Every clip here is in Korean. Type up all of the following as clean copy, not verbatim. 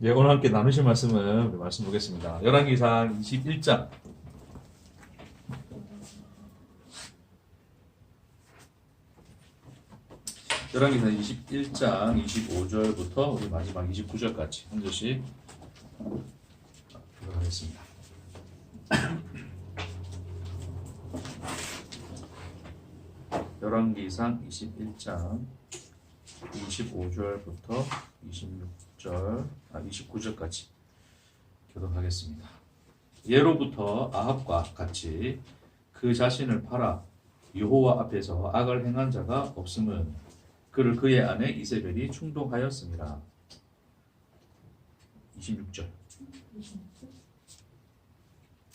예, 오늘 함께 나누실 말씀을 말씀 보겠습니다. 열왕기상 21장. 열왕기상 21장 25절부터 우리 마지막 29절까지 한 절씩 들어가겠습니다. 열왕기상 21장 25절부터 29절까지 교독하겠습니다. 예로부터 아합과 같이 그 자신을 팔아 여호와 앞에서 악을 행한 자가 없음은 그를 그의 아내 이세벨이 충동하였습니다. 26절.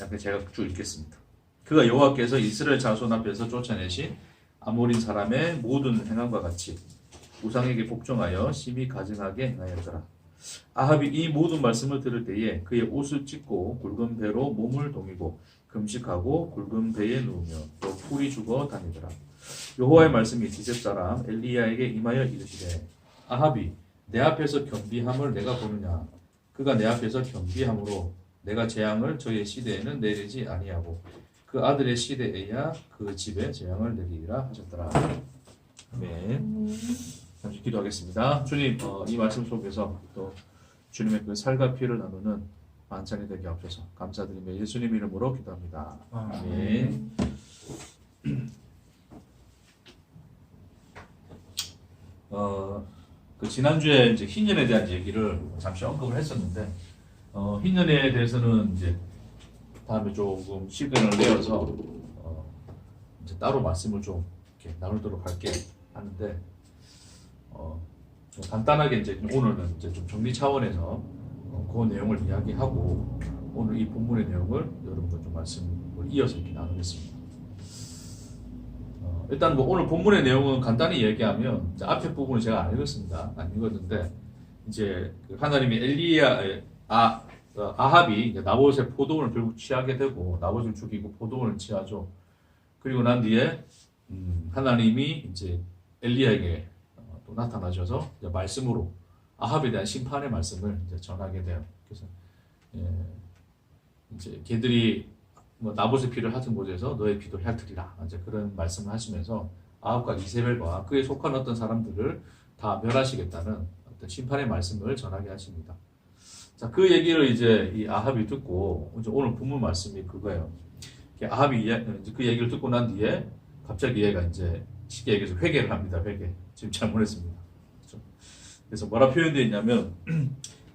약간 제가 쭉 읽겠습니다. 그가 여호와께서 이스라엘 자손 앞에서 쫓아내신 아모린 사람의 모든 행함과 같이 우상에게 복종하여 심히 가증하게 행하였더라. 아합이 이 모든 말씀을 들을 때에 그의 옷을 찢고 굵은 배로 몸을 동이고 금식하고 굵은 배에 누우며 또 풀이 죽어 다니더라. 여호와의 말씀이 디셉 사람 엘리야에게 임하여 이르시되 아합이 내 앞에서 겸비함을 내가 보느냐. 그가 내 앞에서 겸비함으로 내가 재앙을 저의 시대에는 내리지 아니하고 그 아들의 시대에야 그 집에 재앙을 내리리라 하셨더라. 아멘. 잠시 기도하겠습니다. 주님, 이 말씀 속에서 또 주님의 그 살과 피를 나누는 만찬이 되게 하옵소서. 감사드리며 예수님 이름으로 기도합니다. 아멘. 그 지난주에 이제 흰년에 대한 얘기를 잠시 언급을 했었는데, 흰년에 대해서는 이제 다음에 조금 시간을 내어서 이제 따로 말씀을 좀 이렇게 나누도록 할게 하는데, 좀 간단하게 이제 오늘은 이제 좀 정리 차원에서 그 내용을 이야기하고 오늘 이 본문의 내용을 여러분들 좀 말씀을 이어서 이렇게 나누겠습니다. 일단 뭐 오늘 본문의 내용은 간단히 얘기하면 이제 앞에 부분은 제가 안 읽었습니다. 안 읽었는데 이제 그 하나님이 아합이 이제 나봇의 포도원을 결국 취하게 되고 나봇을 죽이고 포도원을 취하죠. 그리고 난 뒤에 하나님이 이제 엘리야에게 또 나타나셔서 이제 말씀으로 아합에 대한 심판의 말씀을 이제 전하게 돼요. 그래서 이제 걔들이 뭐 나봇의 피를 핥은 곳에서 너의 피도 핥으리라 이제 그런 말씀을 하시면서 아합과 이세벨과 그에 속한 어떤 사람들을 다 멸하시겠다는 어떤 심판의 말씀을 전하게 하십니다. 자, 그 얘기를 이제 이 아합이 듣고 이제 오늘 본문 말씀이 그거예요. 아합이 그 얘기를 듣고 난 뒤에 갑자기 얘가 이제 쉽게 얘기해서 회개를 합니다. 회개. 지금 잘못했습니다. 그렇죠? 그래서 뭐라 표현되어 있냐면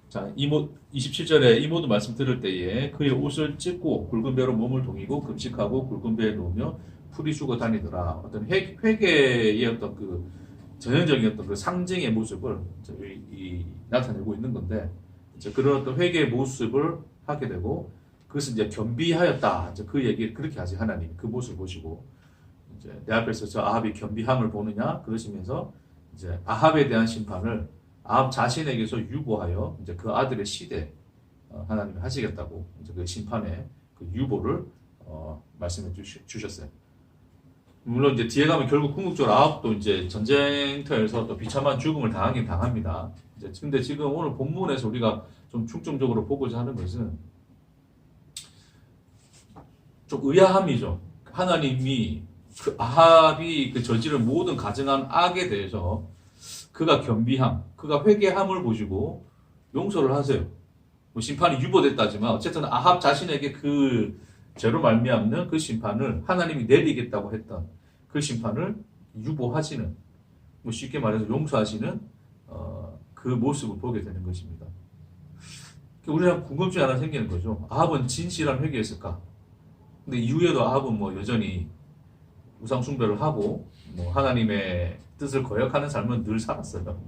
자, 27절에 이 모든 말씀 들을 때에 그의 옷을 찢고 굵은 배로 몸을 동이고 금식하고 굵은 배에 누우며 풀이 죽어 다니더라. 어떤 회개의 어떤 그 전형적인 어떤 그 상징의 모습을 나타내고 있는 건데 이제 그런 어떤 회개의 모습을 하게 되고 그것은 이제 겸비하였다. 이제 그 얘기를 그렇게 하지 하나님 그 모습을 보시고 이제 내 앞에서 저 아합이 겸비함을 보느냐 그러시면서 이제 아합에 대한 심판을 아합 자신에게서 유보하여 이제 그 아들의 시대 하나님이 하시겠다고 이제 그 심판의 그 유보를 말씀해 주셨어요. 물론 이제 뒤에 가면 결국 궁극적으로 아합도 이제 전쟁터에서 또 비참한 죽음을 당하긴 당합니다. 이제 근데 지금 오늘 본문에서 우리가 좀 중점적으로 보고자 하는 것은 좀 의아함이죠. 하나님이 그 아합이 그 저지른 모든 가증한 악에 대해서 그가 겸비함, 그가 회개함을 보시고 용서를 하세요. 뭐 심판이 유보됐다지만 어쨌든 아합 자신에게 그 죄로 말미암는 그 심판을 하나님이 내리겠다고 했던 그 심판을 유보하시는, 뭐 쉽게 말해서 용서하시는 그 모습을 보게 되는 것입니다. 우리가 궁금증이 하나 생기는 거죠. 아합은 진실한 회개했을까? 근데 이후에도 아합은 뭐 여전히 우상 숭배를 하고 뭐 하나님의 뜻을 거역하는 삶은 늘 살았어요.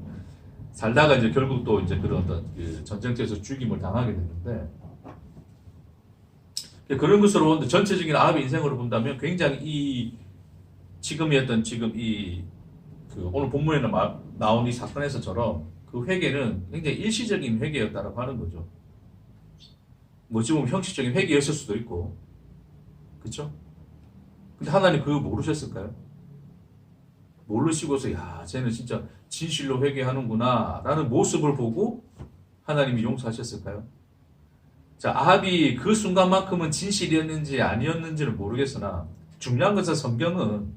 살다가 이제 결국 또 이제 그런 어떤 그 전쟁터에서 죽임을 당하게 됐는데 그런 것으로 전체적인 아합의 인생으로 본다면 굉장히 지금 이 그 오늘 본문에 나온 이 사건에서처럼 그 회개는 굉장히 일시적인 회개였다라고 하는 거죠. 뭐 지금 형식적인 회개였을 수도 있고, 그렇죠? 근데 하나님 그거 모르셨을까요? 모르시고서 야 쟤는 진짜 진실로 회개하는구나 라는 모습을 보고 하나님이 용서하셨을까요? 자, 아합이 그 순간만큼은 진실이었는지 아니었는지를 모르겠으나 중요한 것은 성경은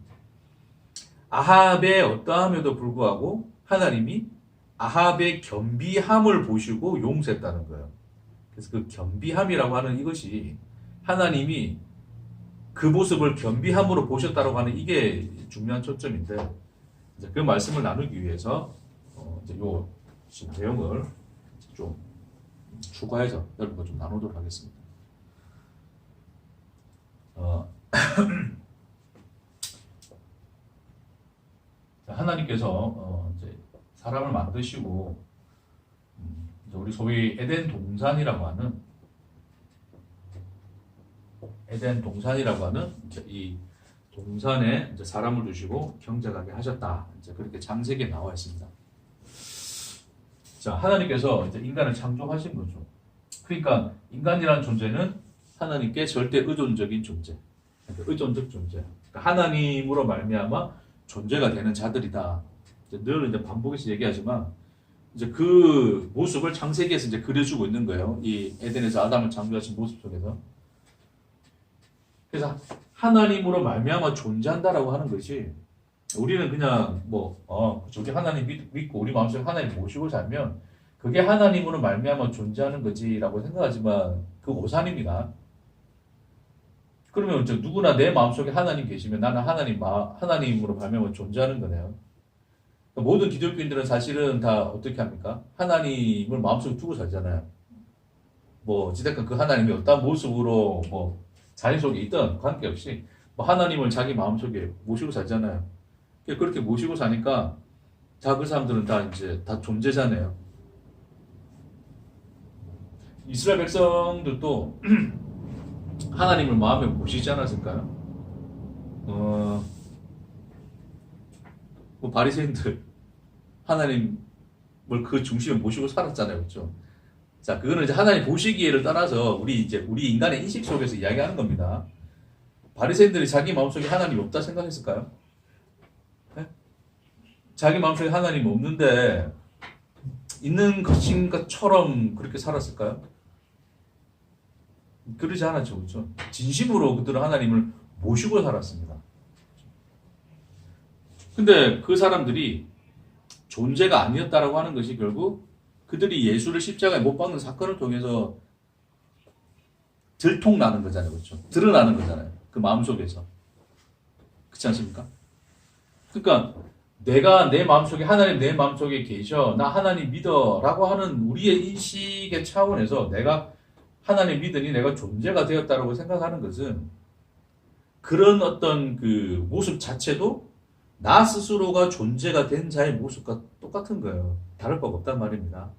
아합의 어떠함에도 불구하고 하나님이 아합의 겸비함을 보시고 용서했다는 거예요. 그래서 그 겸비함이라고 하는 이것이 하나님이 그 모습을 겸비함으로 보셨다고 하는 이게 중요한 초점인데, 이제 그 말씀을 나누기 위해서 이제 요 내용을 좀 추가해서 여러분과 좀 나누도록 하겠습니다. 하나님께서 이제 사람을 만드시고 이제 우리 소위 에덴 동산이라고 하는 이제 이 동산에 이제 사람을 두시고 경작하게 하셨다. 이제 그렇게 창세기에 나와 있습니다. 자, 하나님께서 이제 인간을 창조하신 거죠. 그러니까 인간이라는 존재는 하나님께 절대 의존적인 존재, 그러니까 의존적 존재. 그러니까 하나님으로 말미암아 존재가 되는 자들이다. 늘 이제 반복해서 얘기하지만 이제 그 모습을 창세기에서 이제 그려주고 있는 거예요. 이 에덴에서 아담을 창조하신 모습 속에서. 그래서 하나님으로 말미암아 존재한다라고 하는 것이 우리는 그냥 저기 하나님 믿고 우리 마음속에 하나님 모시고 살면 그게 하나님으로 말미암아 존재하는 거지라고 생각하지만 그 오산입니다. 그러면 누구나 내 마음속에 하나님 계시면 나는 하나님으로 말미암아 존재하는 거네요. 모든 기독교인들은 사실은 다 어떻게 합니까? 하나님을 마음속에 두고 살잖아요. 어찌됐건 그 하나님이 어떤 모습으로 자기 속에 있던 관계없이 하나님을 자기 마음속에 모시고 살잖아요. 그렇게 모시고 사니까 다 그 사람들은 다 존재자네요. 이스라엘 백성들도 하나님을 마음에 모시지 않았을까요? 바리새인들 하나님을 그 중심에 모시고 살았잖아요, 그렇죠? 자, 그거는 이제 하나님 보시기에를 떠나서 우리 인간의 인식 속에서 이야기하는 겁니다. 바리새인들이 자기 마음속에 하나님이 없다 생각했을까요? 네? 자기 마음속에 하나님이 없는데 있는 것인 것처럼 그렇게 살았을까요? 그러지 않았죠, 그렇죠? 진심으로 그들은 하나님을 모시고 살았습니다. 근데 그 사람들이 존재가 아니었다라고 하는 것이 결국 그들이 예수를 십자가에 못 박는 사건을 통해서 들통나는 거잖아요, 그렇죠? 드러나는 거잖아요, 그 마음속에서. 그렇지 않습니까? 그러니까 내가 내 마음속에 하나님 내 마음속에 계셔, 나 하나님 믿어 라고 하는 우리의 인식의 차원에서 내가 하나님 믿으니 내가 존재가 되었다라고 생각하는 것은 그런 어떤 그 모습 자체도 나 스스로가 존재가 된 자의 모습과 똑같은 거예요. 다를 바가 없단 말입니다.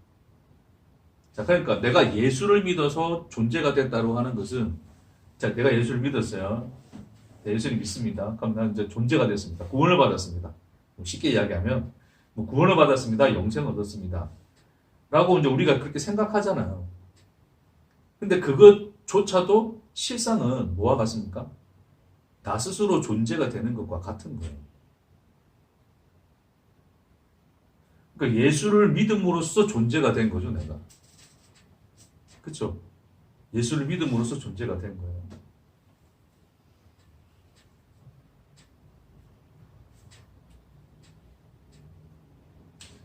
자, 그러니까 내가 예수를 믿어서 존재가 됐다고 하는 것은, 자, 내가 예수를 믿었어요. 예수를 믿습니다. 그럼 나는 이제 존재가 됐습니다. 구원을 받았습니다. 쉽게 이야기하면 구원을 받았습니다. 영생을 얻었습니다. 라고 이제 우리가 그렇게 생각하잖아요. 근데 그것조차도 실상은 뭐와 같습니까? 나 스스로 존재가 되는 것과 같은 거예요. 그러니까 예수를 믿음으로써 존재가 된 거죠, 내가. 그렇죠? 예수를 믿음으로써 존재가 된 거예요.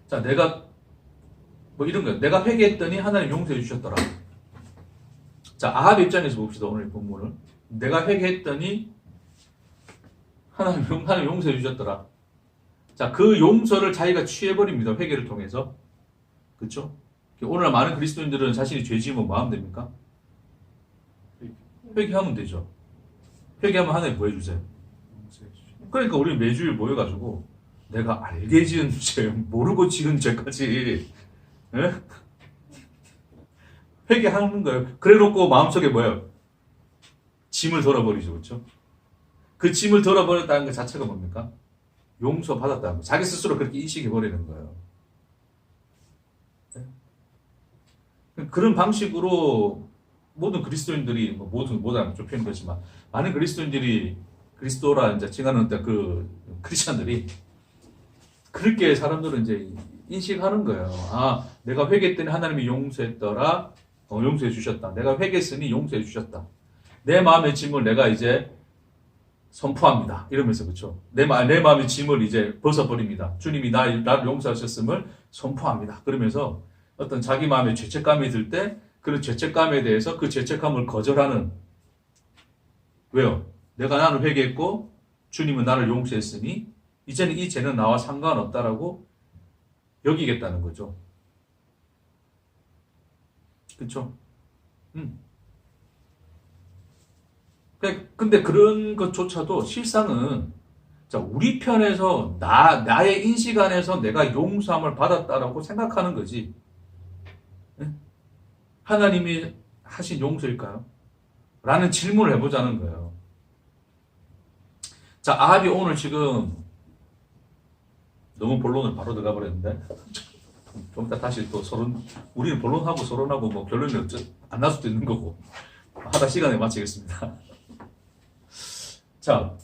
자, 내가 이런 거예요. 내가 회개했더니 하나님 용서해 주셨더라. 자, 아합 입장에서 봅시다, 오늘 본문을. 내가 회개했더니 하나님 용서해 주셨더라. 자, 그 용서를 자기가 취해버립니다. 회개를 통해서. 그렇죠? 오늘날 많은 그리스도인들은 자신이 죄 지으면 뭐 하면 됩니까? 회개하면 되죠. 회개하면 하나님 뭐 해주세요? 그러니까 우리 매주일 모여가지고 내가 알게 지은 죄, 모르고 지은 죄까지 회개하는 거예요. 그래놓고 마음속에 뭐예요? 짐을 덜어버리죠. 그렇죠? 그 짐을 덜어버렸다는 것 자체가 뭡니까? 용서받았다는 거. 자기 스스로 그렇게 인식해버리는 거예요. 그런 방식으로 모든 그리스도인들이, 모든 좀 표현이 그렇지만, 많은 그리스도인들이, 그리스도라 이제 칭하는 그 크리스찬들이, 그렇게 사람들은 이제 인식하는 거예요. 아, 내가 회개했더니 하나님이 용서했더라. 용서해 주셨다. 내가 회개했으니 용서해 주셨다. 내 마음의 짐을 내가 이제 선포합니다. 이러면서 그렇죠. 내 마음의 짐을 이제 벗어버립니다. 주님이 나를 용서하셨음을 선포합니다. 그러면서 어떤 자기 마음에 죄책감이 들 때 그런 죄책감에 대해서 그 죄책감을 거절하는 왜요? 나는 회개했고 주님은 나를 용서했으니 이제는 이 죄는 나와 상관없다라고 여기겠다는 거죠. 그렇죠? 근데 그런 것조차도 실상은 우리 편에서 나의 인식 안에서 내가 용서함을 받았다라고 생각하는 거지. 하나님이 하신 용서일까요? 라는 질문을 해보자는 거예요. 자, 아합이 오늘 지금 너무 본론을 바로 들어가 버렸는데 좀 이따 다시 또 우리는 본론하고 서론하고 뭐 결론이 안 날 수도 있는 거고 하다 시간에 마치겠습니다. 자,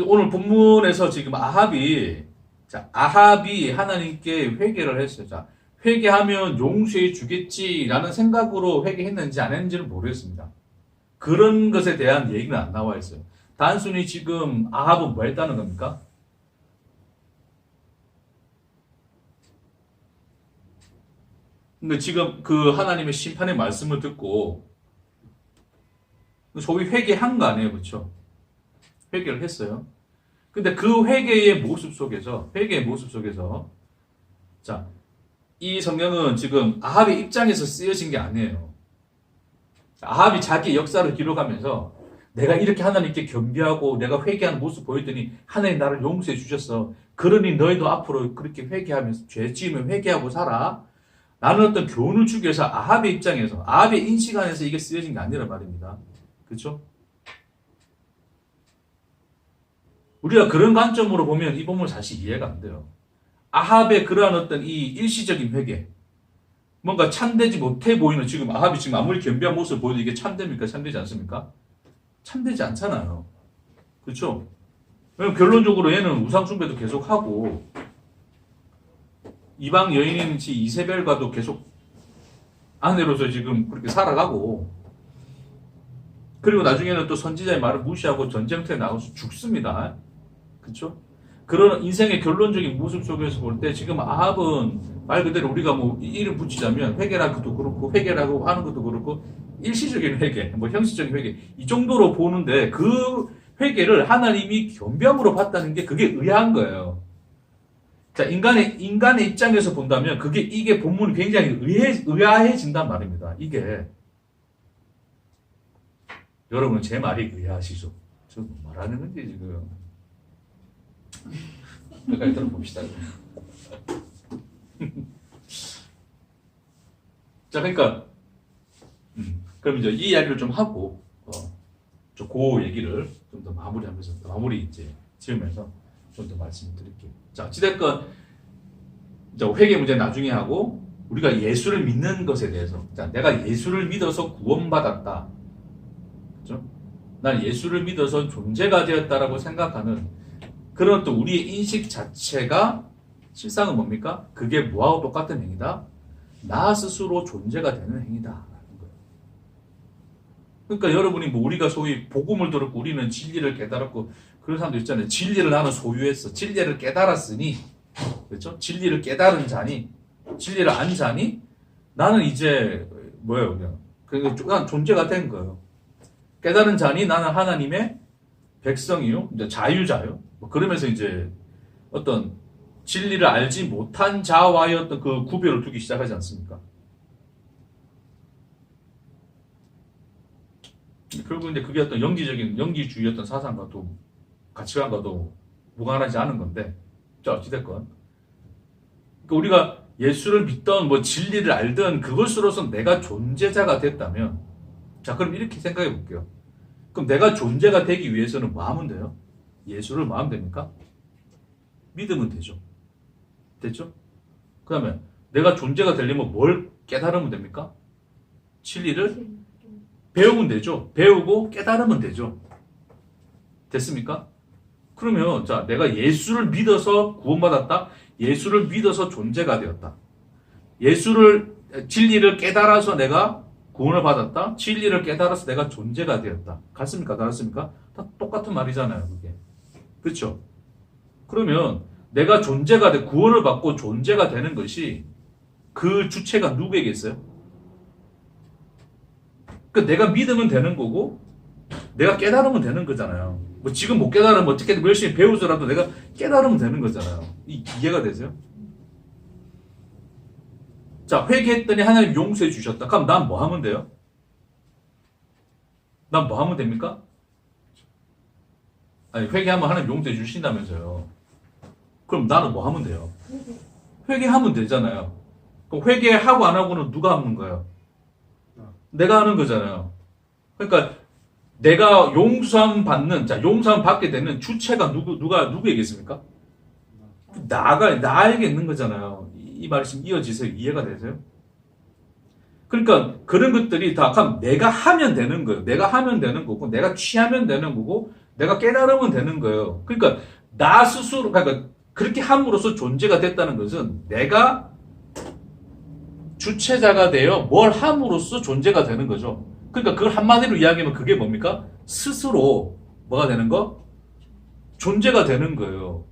오늘 본문에서 지금 아합이 하나님께 회개를 했어요. 자, 회개하면 용서해 주겠지라는 생각으로 회개했는지 안 했는지는 모르겠습니다. 그런 것에 대한 얘기는 안 나와 있어요. 단순히 지금 아합은 뭐 했다는 겁니까? 근데 지금 그 하나님의 심판의 말씀을 듣고 소위 회개한 거 아니에요, 그렇죠? 회개를 했어요. 근데 그 회개의 모습 속에서 자, 이 성경은 지금 아합의 입장에서 쓰여진 게 아니에요. 아합이 자기 역사를 기록하면서 내가 이렇게 하나님께 겸비하고 내가 회개하는 모습 보였더니 하나님 나를 용서해 주셨어. 그러니 너희도 앞으로 그렇게 회개하면서 죄 지으면 회개하고 살아. 라는 어떤 교훈을 주기 위해서 아합의 입장에서 아합의 인식 안에서 이게 쓰여진 게 아니란 말입니다. 그렇죠? 우리가 그런 관점으로 보면 이 본문 사실 이해가 안 돼요. 아합의 그러한 어떤 이 일시적인 회개, 뭔가 참되지 못해 보이는 지금 아합이 지금 아무리 겸비한 모습을 보여도 이게 참됩니까? 참되지 않습니까? 참되지 않잖아요. 그렇죠? 왜냐면 결론적으로 얘는 우상숭배도 계속하고 이방 여인인 이세벨과도 계속 아내로서 지금 그렇게 살아가고 그리고 나중에는 또 선지자의 말을 무시하고 전쟁터에 나가서 죽습니다. 그렇죠? 그런 인생의 결론적인 모습 속에서 볼 때 지금 아합은 말 그대로 우리가 뭐 이름 붙이자면 회개라고도 그렇고 회개라고 하는 것도 그렇고 일시적인 회개, 뭐 형식적인 회개 이 정도로 보는데 그 회개를 하나님이 겸비함으로 봤다는 게 그게 의아한 거예요. 자, 인간의 입장에서 본다면 이게 본문이 굉장히 의아해진단 말입니다. 이게 여러분 제 말이 의아하시죠? 저 뭐 말하는 건지 지금 여기까지 들어봅시다. 자, 그러니까 그럼 이제 이 이야기를 좀 하고 그 얘기를 좀 더 마무리 이제 지으면서 좀 더 말씀드릴게요. 자, 어찌됐건 회개 문제 나중에 하고 우리가 예수를 믿는 것에 대해서 자, 내가 예수를 믿어서 구원받았다. 그렇죠? 난 예수를 믿어서 존재가 되었다라고 생각하는 그런 또 우리의 인식 자체가 실상은 뭡니까? 그게 뭐하고 똑같은 행위다? 나 스스로 존재가 되는 행위다. 그러니까 여러분이 뭐 우리가 소위 복음을 들었고 우리는 진리를 깨달았고 그런 사람도 있잖아요. 진리를 나는 소유했어. 진리를 깨달았으니 그렇죠? 진리를 깨달은 자니 진리를 안 자니 나는 이제 뭐예요? 그냥 난 존재가 된 거예요. 깨달은 자니 나는 하나님의 백성이요. 이제 자유자요. 뭐 그러면서 이제 어떤 진리를 알지 못한 자와의 어떤 그 구별을 두기 시작하지 않습니까? 결국 이제 그게 어떤 영지주의 어떤 사상과도 가치관과도 무관하지 않은 건데, 자, 어찌됐건. 그러니까 우리가 예수를 믿던 뭐 진리를 알던 그것으로서 내가 존재자가 됐다면, 자, 그럼 이렇게 생각해 볼게요. 그럼 내가 존재가 되기 위해서는 뭐 하면 돼요? 예수를 뭐 하면 됩니까? 믿으면 되죠. 됐죠? 그 다음에 내가 존재가 되려면 뭘 깨달으면 됩니까? 진리를 배우면 되죠. 배우고 깨달으면 되죠. 됐습니까? 그러면 자, 내가 예수를 믿어서 구원받았다? 예수를 믿어서 존재가 되었다. 예수를 진리를 깨달아서 내가 구원을 받았다. 진리를 깨달아서 내가 존재가 되었다. 같습니까? 다릅니까? 다 똑같은 말이잖아요. 그게. 그렇죠? 그러면 내가 존재가 돼 구원을 받고 존재가 되는 것이 그 주체가 누구에게 있어요? 그러니까 내가 믿으면 되는 거고 내가 깨달으면 되는 거잖아요. 뭐 지금 못 깨달으면 어떻게든 열심히 배우더라도 내가 깨달으면 되는 거잖아요. 이해가 되세요? 자, 회개했더니 하나님 용서해 주셨다. 그럼 난 뭐 하면 돼요? 난 뭐 하면 됩니까? 아니, 회개하면 하나님 용서해 주신다면서요. 그럼 나는 뭐 하면 돼요? 회개하면 되잖아요. 그럼 회개하고 안 하고는 누가 하는 거예요? 내가 하는 거잖아요. 그러니까 내가 용서함 받는, 자, 용서함 받게 되는 주체가 누구에게 있습니까? 나에게 있는 거잖아요. 이 말씀 이어지세요? 이해가 되세요? 그러니까 그런 것들이 다 그럼 내가 하면 되는 거예요. 내가 하면 되는 거고, 내가 취하면 되는 거고, 내가 깨달으면 되는 거예요. 그러니까 나 스스로, 그러니까 그렇게 함으로써 존재가 됐다는 것은 내가 주체자가 되어 뭘 함으로써 존재가 되는 거죠. 그러니까 그걸 한마디로 이야기하면 그게 뭡니까? 스스로 뭐가 되는 거? 존재가 되는 거예요.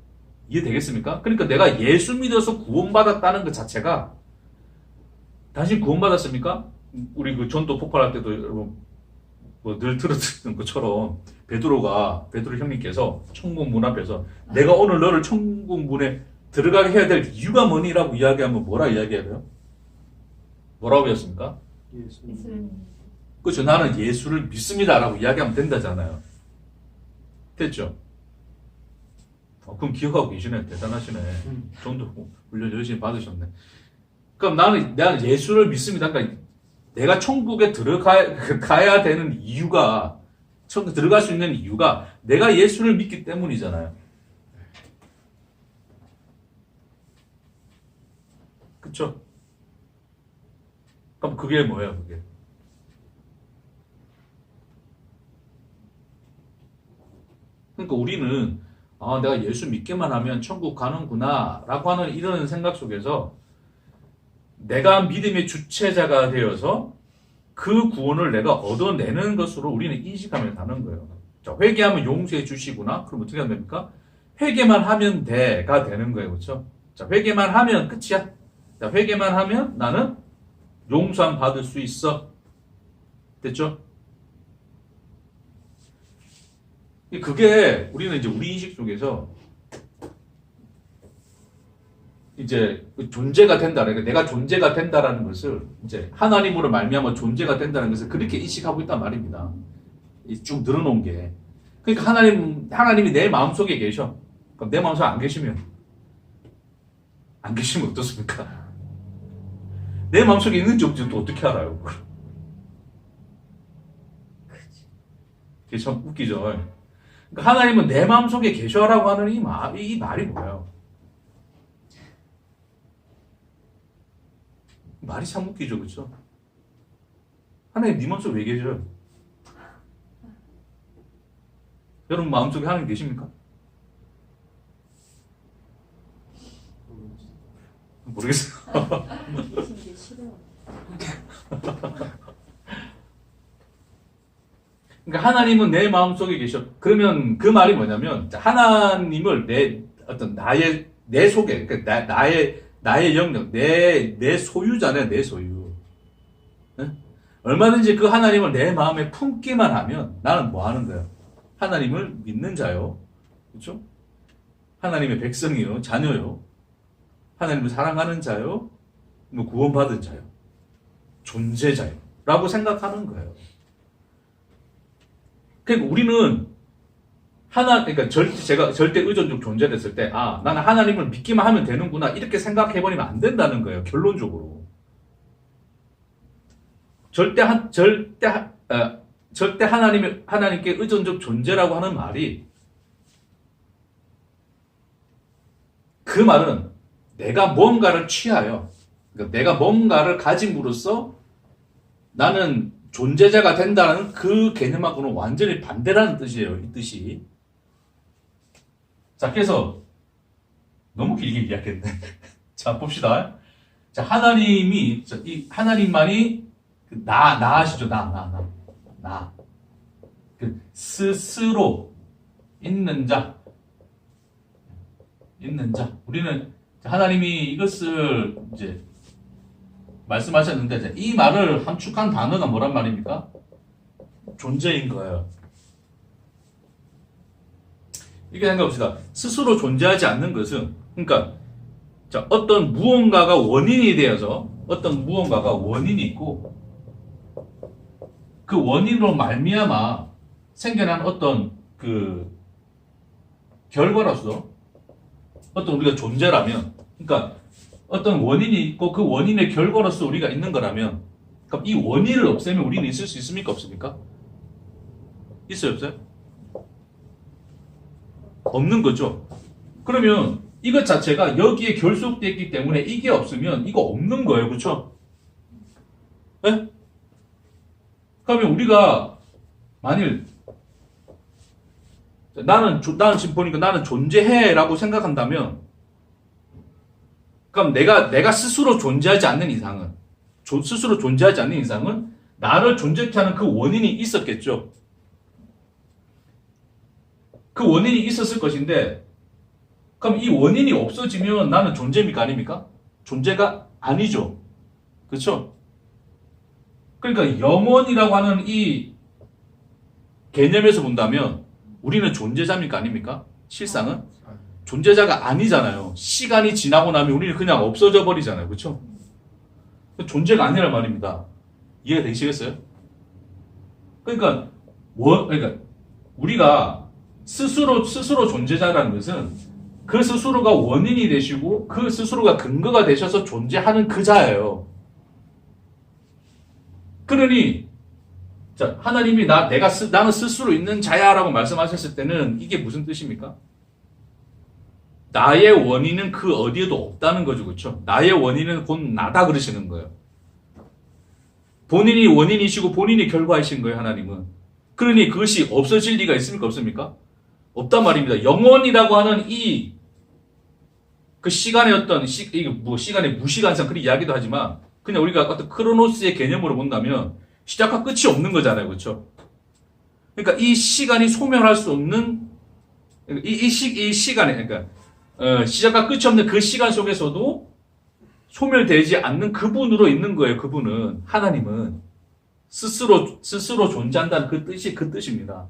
이해되겠습니까? 그러니까 내가 예수 믿어서 구원받았다는 것 자체가 당신 구원받았습니까? 우리 그 전도 폭발할 때도 여러분 뭐 늘 들었던 것처럼 베드로 형님께서 천국 문 앞에서 내가 오늘 너를 천국 문에 들어가게 해야 될 이유가 뭐니라고 이야기하면 뭐라 이야기해야 돼요? 뭐라고 했습니까? 그렇죠. 나는 예수를 믿습니다라고 이야기하면 된다잖아요. 됐죠? 그럼 기억하고 계시네. 대단하시네. 전도 훈련 열심히 받으셨네. 그럼 나는 예수를 믿습니다. 그러니까 내가 천국에 들어가야 되는 이유가, 천국 들어갈 수 있는 이유가 내가 예수를 믿기 때문이잖아요. 그쵸? 그럼 그게 뭐예요, 그게? 그러니까 우리는 내가 예수 믿기만 하면 천국 가는구나 라고 하는 이런 생각 속에서 내가 믿음의 주체자가 되어서 그 구원을 내가 얻어내는 것으로 우리는 인식하면 되는 거예요. 자, 회개하면 용서해 주시구나. 그럼 어떻게 하면 됩니까? 회개만 하면 돼가 되는 거예요. 그렇죠? 자, 회개만 하면 끝이야. 자, 회개만 하면 나는 용서함 받을 수 있어. 됐죠? 그게 우리는 이제 우리 인식 속에서 이제 존재가 된다. 그러니까 내가 존재가 된다라는 것을 이제 하나님으로 말미암아 존재가 된다는 것을 그렇게 인식하고 있단 말입니다. 쭉 늘어놓은 게. 그러니까 하나님이 내 마음속에 계셔. 그럼 내 마음속에 안 계시면 어떻습니까? 내 마음속에 있는지 없는지 또 어떻게 알아요? 그게 참 웃기죠. 그러니까 하나님은 내 마음속에 계셔라고 하는 이 말이 뭐예요? 말이 참 웃기죠, 그렇죠? 하나님 네 마음속에 왜 계셔요? 여러분 마음속에 하나님 계십니까? 모르겠어요. 그러니까 하나님은 내 마음속에 계셔. 그러면 그 말이 뭐냐면 하나님을 내 속에, 그러니까 나의 영역, 내 소유잖아요, 내 소유. 네? 얼마든지 그 하나님을 내 마음에 품기만 하면 나는 뭐 하는 거예요? 하나님을 믿는 자요. 그렇죠? 하나님의 백성이요, 자녀요. 하나님을 사랑하는 자요, 뭐 구원받은 자요. 존재자요. 라고 생각하는 거예요. 그러니까 우리는 그러니까 제가 절대 의존적 존재됐을 때, 나는 하나님을 믿기만 하면 되는구나, 이렇게 생각해버리면 안 된다는 거예요, 결론적으로. 절대 하나님께 의존적 존재라고 하는 말이, 그 말은 내가 뭔가를 취하여, 그러니까 내가 뭔가를 가짐으로써 나는 존재자가 된다는 그 개념하고는 완전히 반대라는 뜻이에요, 이 뜻이. 자, 그래서 너무 길게 이야기했네. 자, 봅시다. 자, 하나님이, 이 하나님만이 나 아시죠? 나. 그 스스로 있는 자. 우리는 하나님이 이것을 이제 말씀하셨는데 이 말을 함축한 단어가 뭐란 말입니까? 존재인 거예요. 이렇게 생각합시다. 스스로 존재하지 않는 것은, 그러니까 자, 어떤 무언가가 원인이 되어서 어떤 무언가가 원인이 있고 그 원인으로 말미암아 생겨난 어떤 그 결과로서 어떤 우리가 존재라면, 그러니까 어떤 원인이 있고 그 원인의 결과로서 우리가 있는 거라면, 그럼 이 원인을 없애면 우리는 있을 수 있습니까? 없습니까? 있어요? 없어요? 없는 거죠. 그러면 이것 자체가 여기에 결속되어 있기 때문에 이게 없으면 이거 없는 거예요. 그렇죠? 네? 그러면 우리가 만일 나는 지금 보니까 나는 존재해라고 생각한다면, 그럼 내가 스스로 존재하지 않는 이상은 나를 존재케 하는 그 원인이 있었겠죠. 그 원인이 있었을 것인데, 그럼 이 원인이 없어지면 나는 존재입니까? 아닙니까? 존재가 아니죠. 그렇죠? 그러니까 영원이라고 하는 이 개념에서 본다면 우리는 존재자입니까? 아닙니까? 실상은 존재자가 아니잖아요. 시간이 지나고 나면 우리는 그냥 없어져 버리잖아요. 그렇죠? 존재가 아니란 말입니다. 이해가 되시겠어요? 그러니까 우리가 스스로 존재자라는 것은 그 스스로가 원인이 되시고 그 스스로가 근거가 되셔서 존재하는 그 자예요. 그러니 자, 하나님이 나는 스스로 있는 자야라고 말씀하셨을 때는 이게 무슨 뜻입니까? 나의 원인은 그 어디에도 없다는 거죠. 그렇죠? 나의 원인은 곧 나다 그러시는 거예요. 본인이 원인이시고 본인이 결과이신 거예요. 하나님은. 그러니 그것이 없어질 리가 있습니까? 없습니까? 없단 말입니다. 영원이라고 하는 그 시간의 시간의 무시간상 그런 이야기도 하지만 그냥 우리가 어떤 크로노스의 개념으로 본다면 시작과 끝이 없는 거잖아요. 그렇죠? 그러니까 이 시간이 소멸할 수 없는 이 시간에 그러니까 시작과 끝이 없는 그 시간 속에서도 소멸되지 않는 그분으로 있는 거예요. 그분은 하나님은 스스로 존재한다는 그 뜻입니다.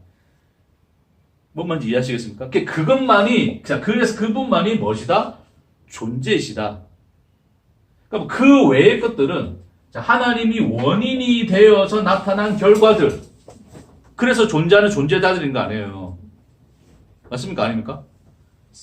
뭔 말인지 이해하시겠습니까? 그래서 그분만이 무엇이다? 존재이시다. 그러니까 그 외의 것들은 하나님이 원인이 되어서 나타난 결과들. 그래서 존재하는 존재자들인 거 아니에요. 맞습니까? 아닙니까?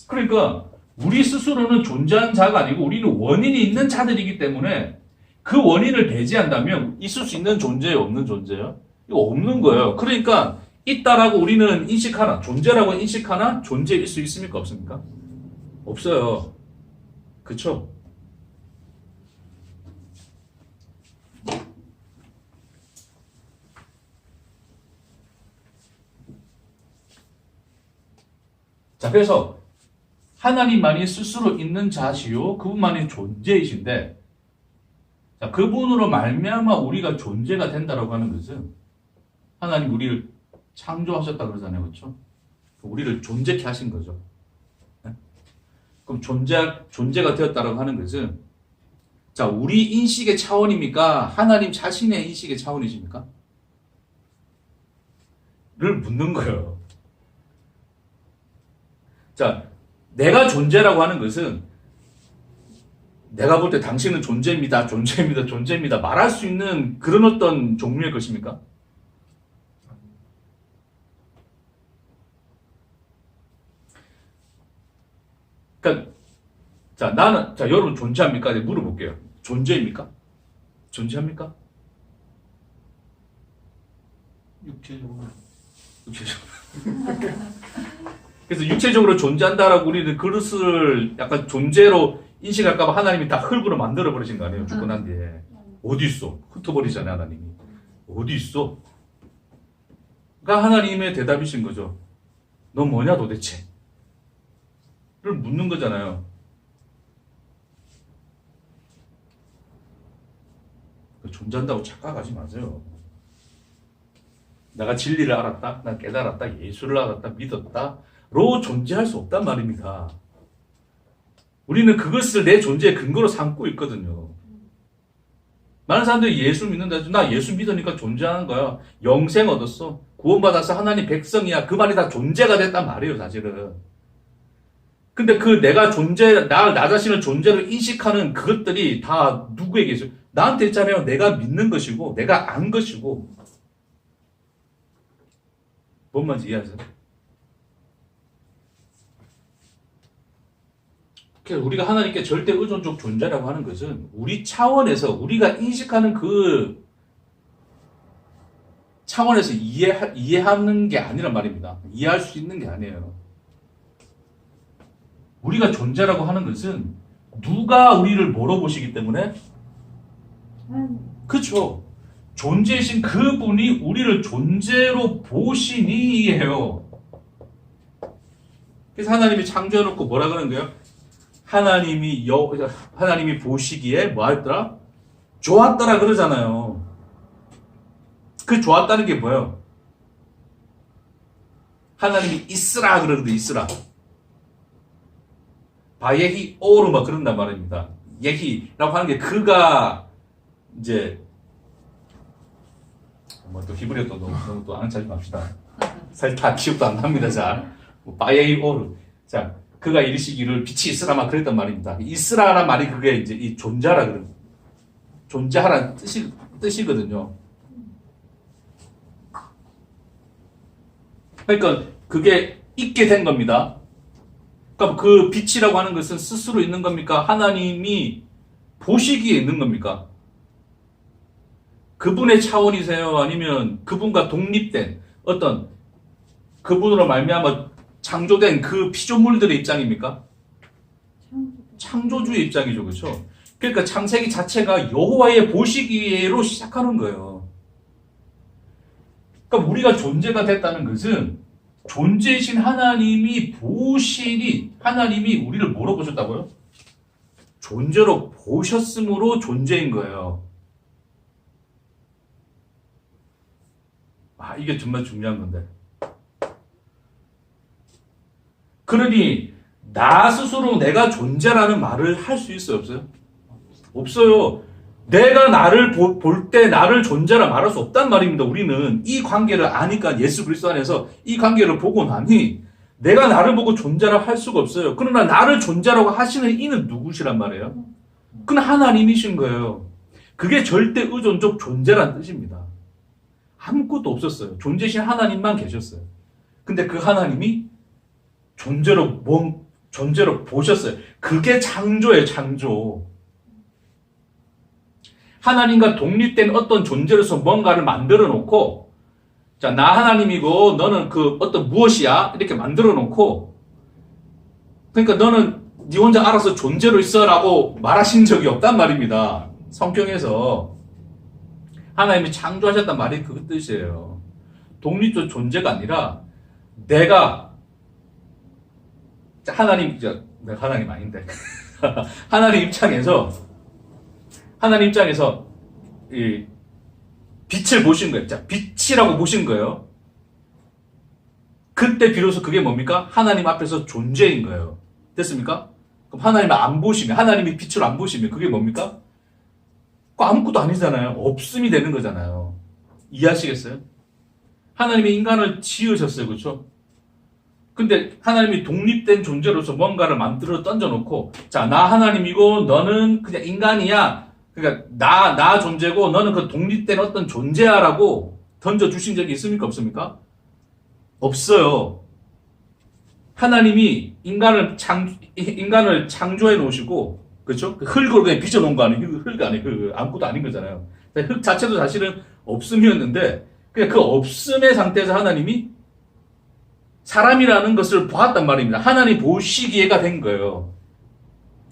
그러니까 우리 스스로는 존재하는 자가 아니고 우리는 원인이 있는 자들이기 때문에 그 원인을 배제한다면 있을 수 있는 존재예요? 없는 존재예요? 이거 없는 거예요. 그러니까 있다라고 우리는 인식하나, 존재라고 인식하나 존재일 수 있습니까? 없습니까? 없어요. 그쵸? 자, 그래서 하나님만이 스스로 있는 자시요 그분만이 존재이신데, 자, 그분으로 말미암아 우리가 존재가 된다라고 하는 것은 하나님 우리를 창조하셨다 그러잖아요. 그렇죠? 우리를 존재케 하신 거죠. 네? 그럼 존재가 되었다라고 하는 것은 자, 우리 인식의 차원입니까? 하나님 자신의 인식의 차원이십니까? 를 묻는 거예요. 자, 내가 존재라고 하는 것은 내가 볼 때 당신은 존재입니다. 말할 수 있는 그런 어떤 종류의 것입니까? 그러니까 여러분 존재합니까? 물어볼게요. 존재입니까? 존재합니까? 육체적으로. 그래서 육체적으로 존재한다라고 우리는 그릇을 약간 존재로 인식할까봐 하나님이 다 흙으로 만들어버리신 거 아니에요? 죽고 난 뒤에. 어디 있어? 흩어버리잖아요, 하나님이. 어디 있어? 그러니까 하나님의 대답이신 거죠. 너 뭐냐 도대체? 를 묻는 거잖아요. 존재한다고 착각하지 마세요. 내가 진리를 알았다, 난 깨달았다, 예수를 알았다, 믿었다로 존재할 수 없단 말입니다. 우리는 그것을 내 존재의 근거로 삼고 있거든요. 많은 사람들이 예수 믿는다. 나 예수 믿으니까 존재하는 거야. 영생 얻었어. 구원받아서 하나님 백성이야. 그 말이 다 존재가 됐단 말이에요, 사실은. 근데 그 내가 나 자신을 존재로 인식하는 그것들이 다 누구에게 있어요? 나한테 있잖아요. 내가 믿는 것이고, 내가 안 것이고. 뭔 말인지 이해하세요? 그래서 우리가 하나님께 절대 의존적 존재라고 하는 것은 우리 차원에서 우리가 인식하는 그 차원에서 이해하는 게 아니란 말입니다. 이해할 수 있는 게 아니에요. 우리가 존재라고 하는 것은 누가 우리를 뭐로 보시기 때문에? 그렇죠. 존재이신 그분이 우리를 존재로 보시니예요. 그래서 하나님이 창조해놓고 뭐라 그러는 거예요? 하나님이 보시기에 뭐 했더라? 좋았더라 그러잖아요. 그 좋았다는 게 뭐예요? 하나님이 있으라 그러거든요. 있으라. 바예히 오르 막 그런단 말입니다. 예히라고 하는 게 그가 이제 뭐 또 히브리어 또 너무 또 아는 척하지 맙시다. 사실 다 기억도 안 납니다. 자, 바예히 오르. 자, 그가 이르시기를 빛이 있으라 막 그랬단 말입니다. 있으라란 말이 그게 이제 이 존재하라 그런 존재하라는 뜻이거든요. 그러니까 그게 있게 된 겁니다. 그러니까 그 빛이라고 하는 것은 스스로 있는 겁니까? 하나님이 보시기에 있는 겁니까? 그분의 차원이세요? 아니면 그분과 독립된 어떤 그분으로 말미암아 창조된 그 피조물들의 입장입니까? 창조주의 입장이죠. 그렇죠? 그러니까 창세기 자체가 여호와의 보시기에로 시작하는 거예요. 그러니까 우리가 존재가 됐다는 것은 존재이신 하나님이 보시니 하나님이 우리를 뭐로 보셨다고요? 존재로 보셨으므로 존재인 거예요. 아, 이게 정말 중요한 건데. 그러니 나 스스로 내가 존재라는 말을 할 수 있어요? 없어요? 없어요. 내가 나를 볼 때 나를 존재라 말할 수 없단 말입니다. 우리는 이 관계를 아니까 예수 그리스도 안에서 이 관계를 보고 나니 내가 나를 보고 존재라 할 수가 없어요. 그러나 나를 존재라고 하시는 이는 누구시란 말이에요? 그건 하나님이신 거예요. 그게 절대 의존적 존재란 뜻입니다. 아무것도 없었어요. 존재신 하나님만 계셨어요. 근데 그 하나님이 존재로 보셨어요. 그게 창조예요, 창조. 하나님과 독립된 어떤 존재로서 뭔가를 만들어 놓고, 자, 나 하나님이고, 너는 그 어떤 무엇이야? 이렇게 만들어 놓고, 그러니까 너는 네 혼자 알아서 존재로 있어라고 말하신 적이 없단 말입니다. 성경에서. 하나님이 창조하셨단 말이 그 뜻이에요. 독립적 존재가 아니라, 내가, 내가 하나님 아닌데. 하나님 입장에서 이 빛을 보신 거예요. 자, 빛이라고 보신 거예요. 그때 비로소 그게 뭡니까? 하나님 앞에서 존재인 거예요. 됐습니까? 그럼 하나님을 안 보시면, 하나님이 빛을 안 보시면 그게 뭡니까? 아무것도 아니잖아요. 없음이 되는 거잖아요. 이해하시겠어요? 하나님이 인간을 지으셨어요. 그렇죠? 근데 하나님이 독립된 존재로서 뭔가를 만들어 던져놓고, 자, 나 하나님이고 너는 그냥 인간이야. 그러니까 나 존재고 너는 그 독립된 어떤 존재야라고 던져주신 적이 있습니까? 없습니까? 없어요. 하나님이 인간을 창조해 놓으시고, 그렇죠? 그 흙으로 그냥 빚어놓은 거 아니에요? 흙 아니에요? 아무것도 아닌 거잖아요. 흙 자체도 사실은 없음이었는데, 그냥 그 없음의 상태에서 하나님이 사람이라는 것을 보았단 말입니다. 하나님 보시기에가 된 거예요.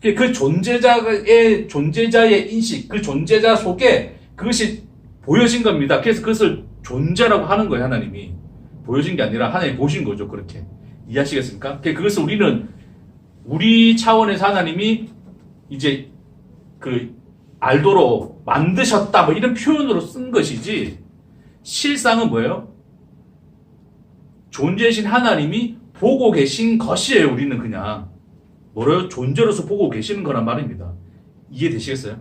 그 존재자의 인식, 그 존재자 속에 그것이 보여진 겁니다. 그래서 그것을 존재라고 하는 거예요, 하나님이. 보여진 게 아니라 하나님이 보신 거죠, 그렇게. 이해하시겠습니까? 그것을 우리 차원에서 하나님이 이제 알도록 만드셨다 뭐 이런 표현으로 쓴 것이지 실상은 뭐예요? 존재이신 하나님이 보고 계신 것이에요. 우리는 그냥 뭐래요? 존재로서 보고 계시는 거란 말입니다. 이해되시겠어요?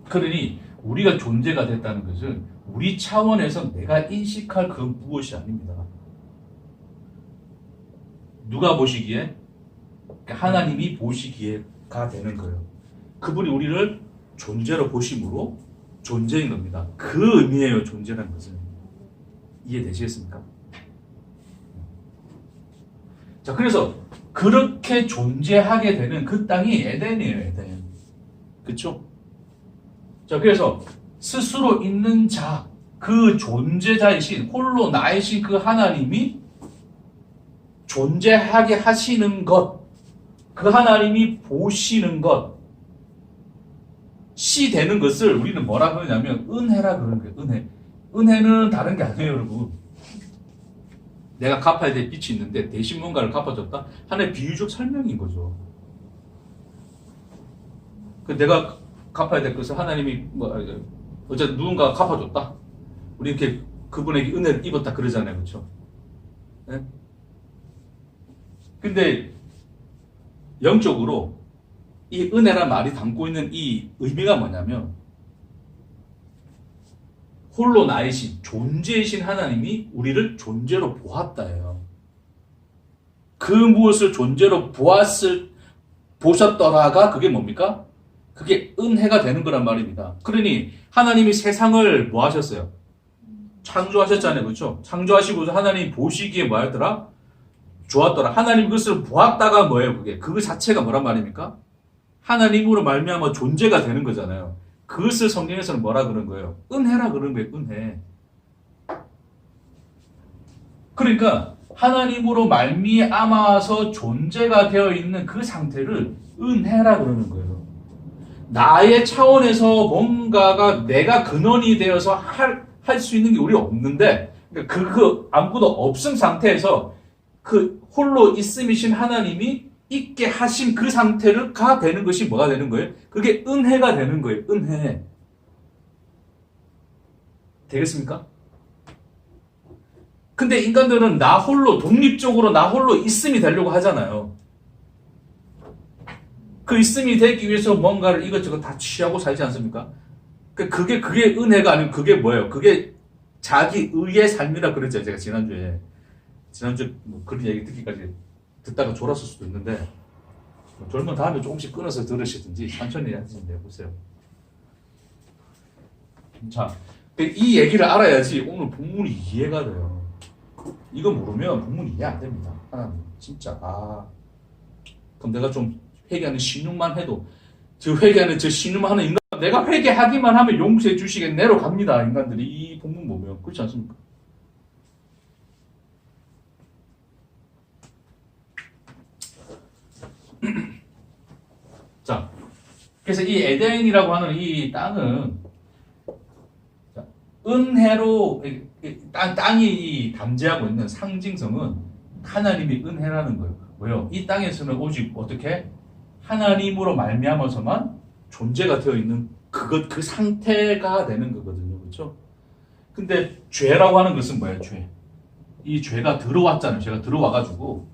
그러니 우리가 존재가 됐다는 것은 우리 차원에서 내가 인식할 그 무엇이 아닙니다. 누가 보시기에? 하나님이 보시기에가 되는 거예요. 그분이 우리를 존재로 보심으로 존재인 겁니다. 그 의미예요. 존재라는 것은. 이해되시겠습니까? 자, 그래서 그렇게 존재하게 되는 그 땅이 에덴이에요. 에덴. 그쵸? 자, 그래서 스스로 있는 자, 그 존재자이신 홀로 나이신 그 하나님이 존재하게 하시는 것, 그 하나님이 보시는 것이 되는 것을 우리는 뭐라 그러냐면 은혜라 그러는 거예요. 은혜. 은혜는 다른 게 아니에요, 여러분. 내가 갚아야 될 빚이 있는데 대신 뭔가를 갚아줬다? 하나의 비유적 설명인 거죠. 그 내가 갚아야 될 것을 하나님이 어쨌든 누군가가 갚아줬다. 우리 이렇게 그분에게 은혜를 입었다 그러잖아요, 그렇죠? 네? 근데 영적으로 이 은혜란 말이 담고 있는 이 의미가 뭐냐면 홀로 나이신 존재이신 하나님이 우리를 존재로 보았다예요. 그 무엇을 존재로 보셨더라가 그게 뭡니까? 그게 은혜가 되는 거란 말입니다. 그러니 하나님이 세상을 뭐 하셨어요? 창조하셨잖아요. 그렇죠? 창조하시고서 하나님이 보시기에 뭐 하였더라? 좋았더라. 하나님 그것을 보았다가 뭐예요? 그게 그 자체가 뭐란 말입니까? 하나님으로 말미암아 존재가 되는 거잖아요. 그것을 성경에서는 뭐라 그런 거예요? 은혜라 그런 거예요. 은혜. 그러니까 하나님으로 말미암아서 존재가 되어 있는 그 상태를 은혜라 그러는 거예요. 나의 차원에서 뭔가가 내가 근원이 되어서 할 수 있는 게 우리 없는데 그 아무것도 없음 상태에서 그 홀로 있음이신 하나님이 있게 하신 그 상태가 되는 것이 뭐가 되는 거예요? 그게 은혜가 되는 거예요. 은혜. 되겠습니까? 근데 인간들은 나 홀로 독립적으로 나 홀로 있음이 되려고 하잖아요. 그 있음이 되기 위해서 뭔가를 이것저것 다 취하고 살지 않습니까? 그게 은혜가 아니면 그게 뭐예요? 그게 자기 의의 삶이라 그랬죠. 제가 지난주에 뭐 그런 얘기 듣다가 졸았을 수도 있는데 졸면 다음에 조금씩 끊어서 들으시든지 천천히 하시는데 보세요. 자, 이 얘기를 알아야지 오늘 본문이 이해가 돼요. 이거 모르면 본문이 이해 안 됩니다. 하나님 진짜 그럼 내가 좀 회개하는 신용만 해도 저 회개하는 저 신용만 하는 인간 내가 회개하기만 하면 용서해 주시겠네로 갑니다. 인간들이 이 본문 보면 그렇지 않습니까? 자, 그래서 이 에덴이라고 하는 이 땅은 은혜로 땅이 담재하고 있는 상징성은 하나님이 은혜라는 거예요. 왜요? 이 땅에서는 오직 어떻게 하나님으로 말미암아서만 존재가 되어 있는 그 상태가 되는 거거든요. 그렇죠? 근데 죄라고 하는 것은 뭐예요? 죄. 이 죄가 들어왔잖아요. 죄가 들어와가지고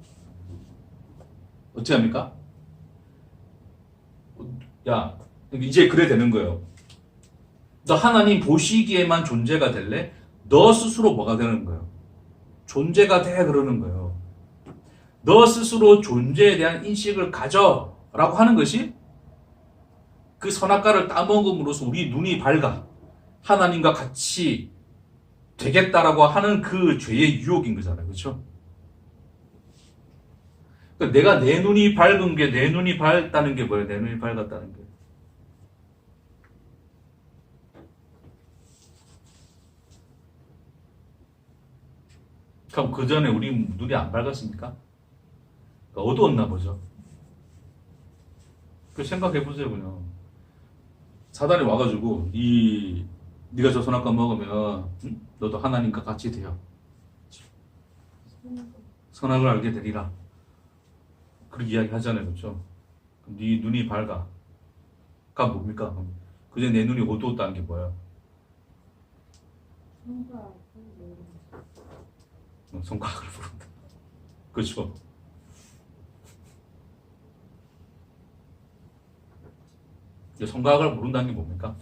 어떻게 합니까? 야, 이제 그래 되는 거예요. 너 하나님 보시기에만 존재가 될래? 너 스스로 뭐가 되는 거예요? 존재가 돼 그러는 거예요. 너 스스로 존재에 대한 인식을 가져라고 하는 것이 그 선악과를 따먹음으로써 우리 눈이 밝아 하나님과 같이 되겠다라고 하는 그 죄의 유혹인 거잖아요. 그렇죠? 그러니까 내가 내 눈이 밝은 게 내 눈이 밝다는 게 뭐예요? 내 눈이 밝았다는 게. 그럼 그 전에 우리 눈이 안 밝았습니까? 그러니까 어두웠나 보죠. 그 생각해 보세요, 그냥. 사단이 와가지고 네가 저 선악과 먹으면 너도 하나님과 같이 돼요. 선악을 알게 되리라. 그렇게 이야기 하잖아요. 그렇죠? 네 눈이 밝아. 가 뭡니까? 그제 내 눈이 어두웠다는 게 뭐야? 성과학을 부른다. 그렇죠? 성과학을 모른다는 게 뭡니까?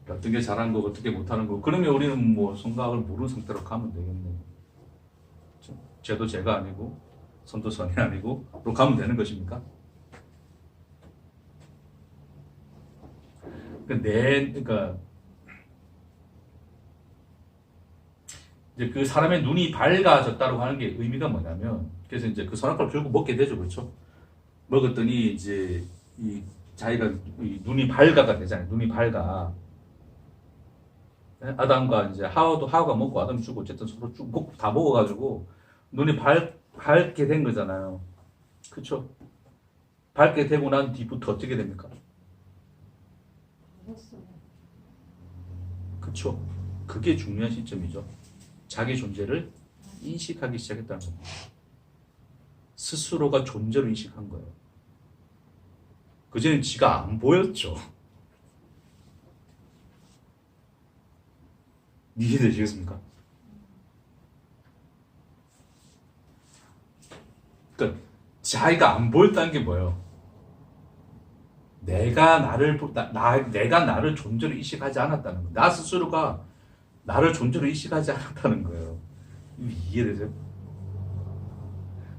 어떤 게 잘하는 거, 어떻게 못하는 거. 그러면 우리는 뭐 성과학을 모르는 상태로 가면 되겠네. 쟤도 쟤가 아니고, 선도 선이 아니고, 그로 가면 되는 것입니까? 그러니까 이제 그 사람의 눈이 밝아졌다고 하는 게 의미가 뭐냐면, 그래서 이제 그 선악과를 결국 먹게 되죠, 그렇죠? 먹었더니 이제 이 자기가 이 눈이 밝아가 되잖아요. 눈이 밝아. 아담과 이제 하와가 먹고 아담이 주고 어쨌든 서로 쭉 다 먹어가지고 눈이 밝게 된 거잖아요. 그렇죠? 밝게 되고 난 뒤부터 어떻게 됩니까? 그렇죠? 그게 중요한 시점이죠. 자기 존재를 인식하기 시작했다는 겁니다. 스스로가 존재로 인식한 거예요. 그전엔 지가 안 보였죠. 이해되시겠습니까? 그러니까 자기가 안 보였다는 게 뭐예요? 내가 나를 존재로 인식하지 않았다는 거예요. 나 스스로가 나를 존재로 인식하지 않았다는 거예요. 이해되세요?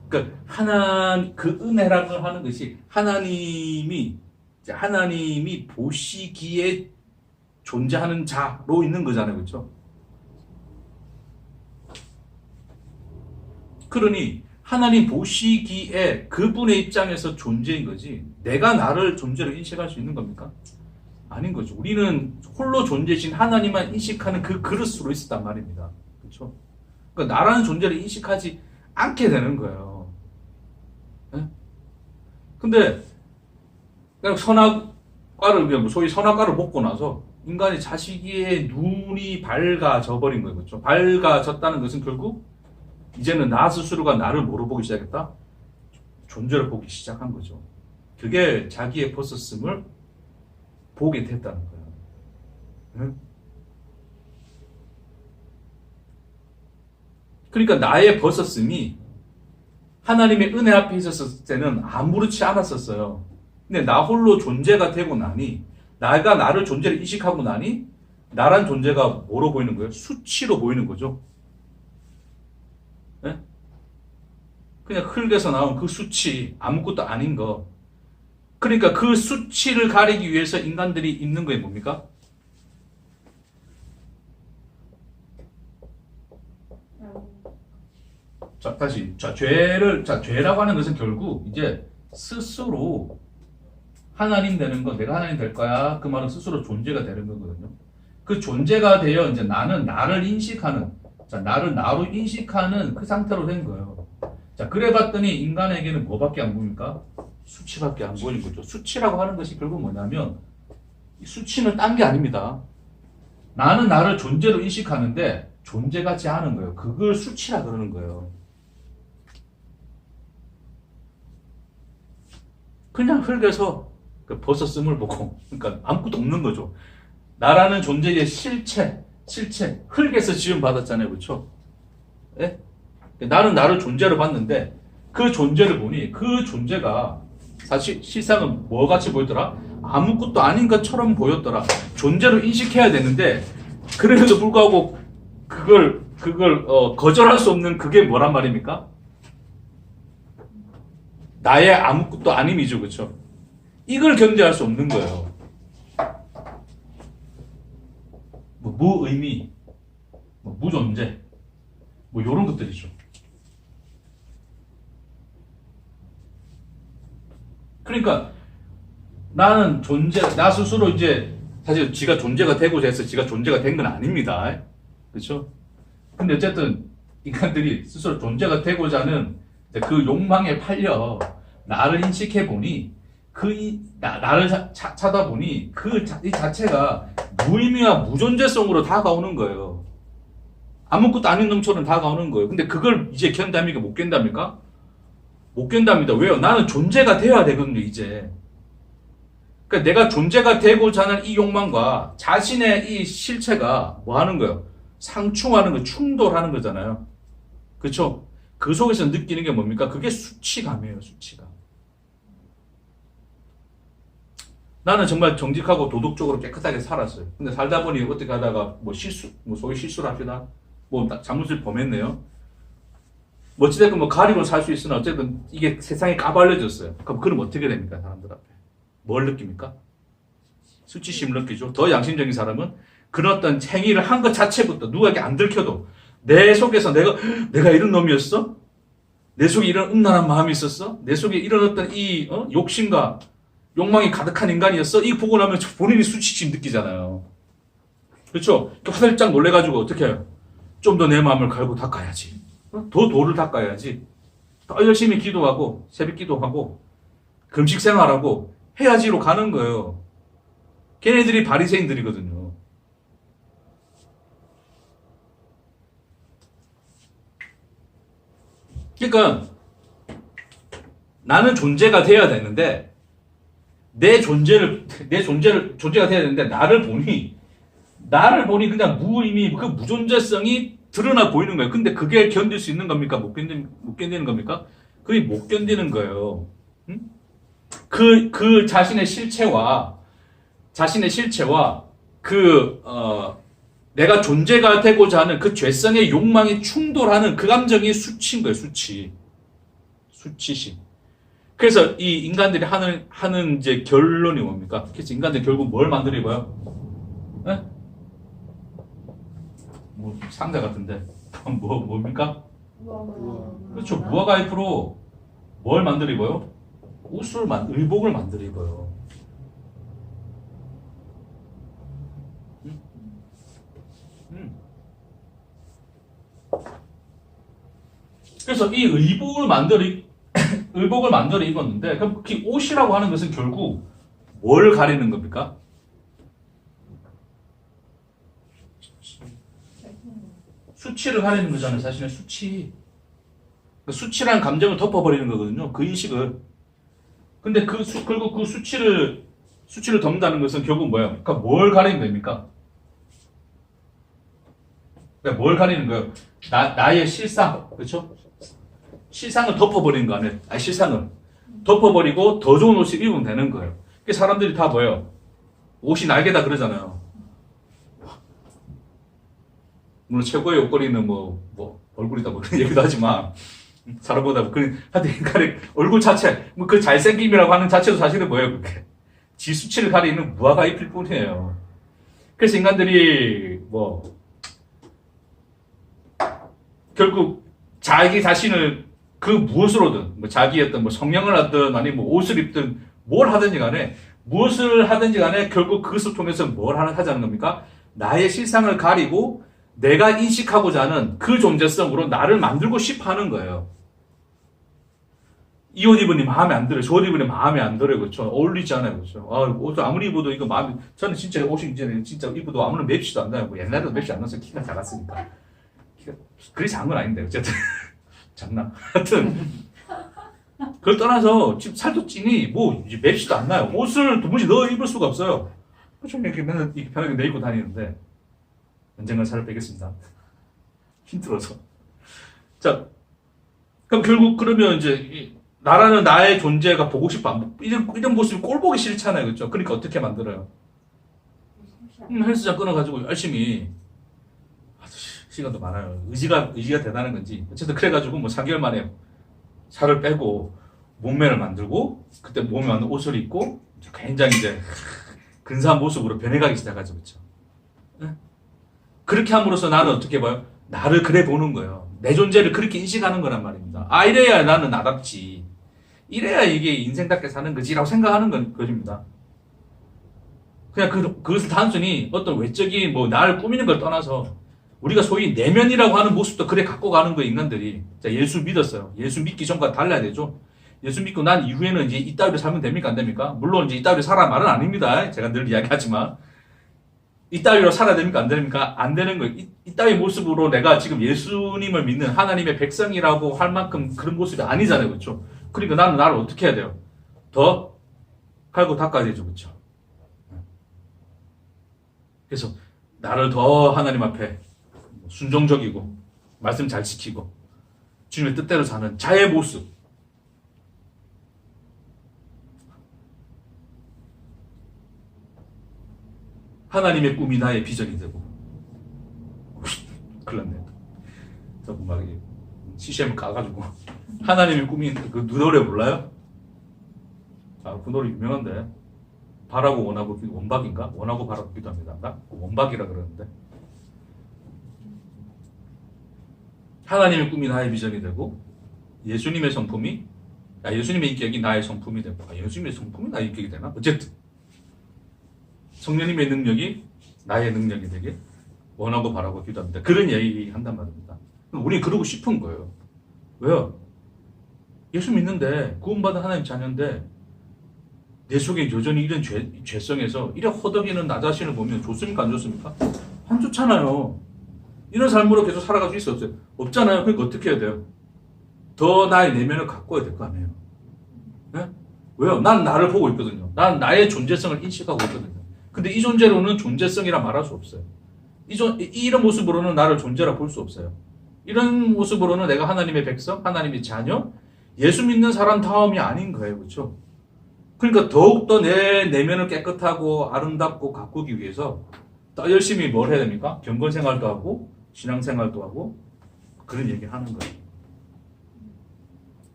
그러니까 그 은혜라는 걸 하는 것이 하나님이 보시기에 존재하는 자로 있는 거잖아요, 그렇죠? 그러니 하나님 보시기에 그분의 입장에서 존재인 거지 내가 나를 존재로 인식할 수 있는 겁니까? 아닌 거죠. 우리는 홀로 존재신 하나님만 인식하는 그 그릇으로 있었단 말입니다. 그렇죠? 그러니까 나라는 존재를 인식하지 않게 되는 거예요. 네? 근데 선악과를 소위 선악과를 먹고 나서 인간이 자식의 눈이 밝아져 버린 거예요. 그렇죠? 밝아졌다는 것은 결국 이제는 나 스스로가 나를 뭐로 보기 시작했다? 존재를 보기 시작한 거죠. 그게 자기의 벗었음을 보게 됐다는 거예요. 응? 그러니까 나의 벗었음이 하나님의 은혜 앞에 있었을 때는 아무렇지 않았었어요. 근데 나 홀로 존재가 되고 나니 내가 나를 존재를 인식하고 나니 나란 존재가 뭐로 보이는 거예요? 수치로 보이는 거죠. 네? 그냥 흙에서 나온 그 수치, 아무것도 아닌 거. 그러니까 그 수치를 가리기 위해서 인간들이 입는 게 뭡니까? 자, 다시. 죄라고 하는 것은 결국 이제 스스로 하나님 되는 거, 내가 하나님 될 거야. 그 말은 스스로 존재가 되는 거거든요. 그 존재가 되어 이제 나는 나를 인식하는, 나를 나로 인식하는 그 상태로 된 거예요. 자, 그래 봤더니 인간에게는 뭐밖에 안 보입니까? 수치밖에 안 보이는 거죠. 수치라고 하는 것이 결국 뭐냐면, 이 수치는 딴 게 아닙니다. 나는 나를 존재로 인식하는데 존재 같지 않은 거예요. 그걸 수치라 그러는 거예요. 그냥 흙에서 그 벗었음을 보고, 그러니까 아무것도 없는 거죠. 나라는 존재의 실체, 흙에서 지음 받았잖아요, 그렇죠? 예? 나는 나를 존재로 봤는데 그 존재를 보니 그 존재가 사실 실상은 뭐 같이 보였더라? 아무것도 아닌 것처럼 보였더라. 존재로 인식해야 되는데 그럼에도 불구하고 그걸 거절할 수 없는 그게 뭐란 말입니까? 나의 아무것도 아님이죠, 그렇죠? 이걸 견제할 수 없는 거예요. 무의미, 무존재, 이런 것들이죠. 그러니까 나는 나 스스로 이제 사실 지가 존재가 되고자 해서 지가 존재가 된 건 아닙니다. 그렇죠? 근데 어쨌든 인간들이 스스로 존재가 되고자 하는 그 욕망에 팔려 나를 인식해 보니 나를 찾아보니 이 자체가 무의미와 무존재성으로 다가오는 거예요. 아무것도 아닌 놈처럼 다가오는 거예요. 근데 그걸 이제 견답니까? 못 견답니까? 못 견답니다. 왜요? 나는 존재가 되어야 되거든요, 이제. 그러니까 내가 존재가 되고자 하는 이 욕망과 자신의 이 실체가 뭐 하는 거예요? 상충하는 거, 충돌하는 거잖아요. 그렇죠? 그 속에서 느끼는 게 뭡니까? 그게 수치감이에요, 수치감. 나는 정말 정직하고 도덕적으로 깨끗하게 살았어요. 근데 살다 보니 어떻게 하다가 뭐 소위 실수를 합시다. 뭐 잘못을 범했네요. 뭐 어찌됐건 뭐 가리고 살 수 있으나 어쨌든 이게 세상에 까발려졌어요. 그럼 어떻게 됩니까? 사람들 앞에. 뭘 느낍니까? 수치심을 느끼죠. 더 양심적인 사람은 그런 어떤 행위를 한 것 자체부터 누구에게 안 들켜도 내 속에서 내가 이런 놈이었어? 내 속에 이런 음란한 마음이 있었어? 내 속에 이런 어떤 욕심과 욕망이 가득한 인간이었어? 이거 보고 나면 본인이 수치심 느끼잖아요. 그렇죠? 화들짝 놀래가지고 어떻게 해요? 좀 더 내 마음을 갈고 닦아야지. 더 도를 닦아야지. 더 열심히 기도하고 새벽 기도하고 금식 생활하고 해야지로 가는 거예요. 걔네들이 바리새인들이거든요. 그러니까 나는 존재가 되어야 되는데 존재가 되어야 되는데 나를 보니 그냥 무의미 그 무존재성이 드러나 보이는 거예요. 근데 그게 견딜 수 있는 겁니까? 못 견디는 겁니까? 그게 못 견디는 거예요. 응? 그 자신의 실체와 내가 존재가 되고자 하는 그 죄성의 욕망이 충돌하는 그 감정이 수치인 거예요, 수치심. 그래서 이 인간들이 하는 이제 결론이 뭡니까? 그래서 인간들이 결국 뭘 만들어봐요? 네? 뭐 상자 같은데 뭡니까? 그렇죠. 무화과 잎으로 뭘 만들어 입어요? 의복을 만들어 입어요. 그래서 이 의복을 만들어 입었는데 그럼 그 옷이라고 하는 것은 결국 뭘 가리는 겁니까? 수치를 가리는 거잖아요. 사실은 수치라는 감정을 덮어버리는 거거든요. 그 인식을. 근데 결국 그 수치를 덮는다는 것은 결국 뭐예요? 그러니까 뭘 가리는 겁니까? 그러니까 뭘 가리는 거예요? 나의 실상, 그렇죠? 실상을 덮어버리는 거 아니에요? 실상을 덮어버리고 더 좋은 옷을 입으면 되는 거예요. 그러니까 사람들이 다 뭐예요? 옷이 날개다 그러잖아요. 물론 최고의 옷걸이는 뭐 얼굴이다 뭐 그런 얘기도 하지만 사람보다 하여튼 인간의 얼굴 자체 그 잘생김이라고 하는 자체도 사실은 뭐예요? 그게 지 수치를 가리는 무화과 잎일 뿐이에요. 그래서 인간들이 결국 자기 자신을 그 무엇으로든 자기의 어떤 성형을 하든 아니면 옷을 입든 뭘 하든지 간에 무엇을 하든지 간에 결국 그것을 통해서 뭘 하자는 겁니까? 나의 실상을 가리고 내가 인식하고자 하는 그 존재성으로 나를 만들고 싶어 하는 거예요. 이 옷 입으니 마음에 안 들어요. 저 옷 입으니 마음에 안 들어요. 그렇죠? 어울리지 않아요. 그렇죠? 옷 아무리 입어도 이거 저는 진짜 옷이 이제는 진짜 입어도 아무런 맵시도 안 나요. 옛날에도 맵시 안 나서 키가 작았으니까. 그리 작은 건 아닌데, 어쨌든. 장난. 하여튼. 그걸 떠나서 지금 살도 찌니 이제 맵시도 안 나요. 옷을 도무지 넣어 입을 수가 없어요. 좀 이렇게 맨날 이렇게 편하게 내입고 다니는데. 언젠간 살을 빼겠습니다. 힘들어서. 자, 그럼 결국 그러면 이제 나라는 나의 존재가 보고 싶어. 이런 모습이 꼴 보기 싫잖아요. 그렇죠? 그러니까 어떻게 만들어요? 헬스장 끊어가지고 열심히 시간도 많아요. 의지가 대단한 건지. 어쨌든 그래가지고 3개월 만에 살을 빼고 몸매를 만들고 그때 몸에 맞는 옷을 입고 굉장히 이제 근사한 모습으로 변해가기 시작하죠. 그렇죠? 네? 그렇게 함으로써 나는 어떻게 봐요? 나를 그래 보는 거예요. 내 존재를 그렇게 인식하는 거란 말입니다. 이래야 나는 나답지. 이래야 이게 인생답게 사는 거지라고 생각하는 것입니다. 그냥 그것을 단순히 어떤 외적인 나를 꾸미는 걸 떠나서 우리가 소위 내면이라고 하는 모습도 그래 갖고 가는 거예요, 인간들이. 자, 예수 믿었어요. 예수 믿기 전과 달라야 되죠. 예수 믿고 난 이후에는 이제 이따위로 살면 됩니까? 안 됩니까? 물론 이제 이따위로 살아 말은 아닙니다. 제가 늘 이야기하지만. 이 따위로 살아야 됩니까? 안 됩니까? 안 되는 거예요. 이 따위 모습으로 내가 지금 예수님을 믿는 하나님의 백성이라고 할 만큼 그런 모습이 아니잖아요. 그렇죠? 그러니까 나는 나를 어떻게 해야 돼요? 더 갈고 닦아야 되죠. 그렇죠? 그래서 나를 더 하나님 앞에 순종적이고 말씀 잘 지키고 주님의 뜻대로 사는 자의 모습. 하나님의 꿈이 나의 비전이 되고. 큰일 났네. 자꾸 막 CCM을 까가지고. 하나님의 꿈이, 그 노래 몰라요? 아, 그 노래 유명한데. 바라고 원하고, 원박인가? 원하고 바라고 기도합니다. 나? 원박이라 그러는데. 하나님의 꿈이 나의 비전이 되고, 예수님의 성품이, 예수님의 인격이 나의 성품이 되고, 예수님의 성품이 나의 인격이 되나? 어쨌든. 성령님의 능력이 나의 능력이 되게 원하고 바라고 기도합니다. 그런 이야기 한단 말입니다. 우리 그러고 싶은 거예요. 왜요? 예수 믿는데 구원받은 하나님 자녀인데 내 속에 여전히 이런 죄성에서 이래 허덕이는 나 자신을 보면 좋습니까? 안 좋습니까? 안 좋잖아요. 이런 삶으로 계속 살아갈 수 있어요? 없어요? 없잖아요. 그러니까 어떻게 해야 돼요? 더 나의 내면을 가꿔야 될 거 아니에요. 네? 왜요? 난 나를 보고 있거든요. 난 나의 존재성을 인식하고 있거든요. 근데 이 존재로는 존재성이라 말할 수 없어요. 이런 모습으로는 나를 존재라 볼 수 없어요. 이런 모습으로는 내가 하나님의 백성, 하나님의 자녀, 예수 믿는 사람 다음이 아닌 거예요. 그렇죠? 그러니까 더욱더 내 내면을 깨끗하고 아름답고 가꾸기 위해서 더 열심히 뭘 해야 됩니까? 경건 생활도 하고 신앙생활도 하고 그런 얘기를 하는 거예요.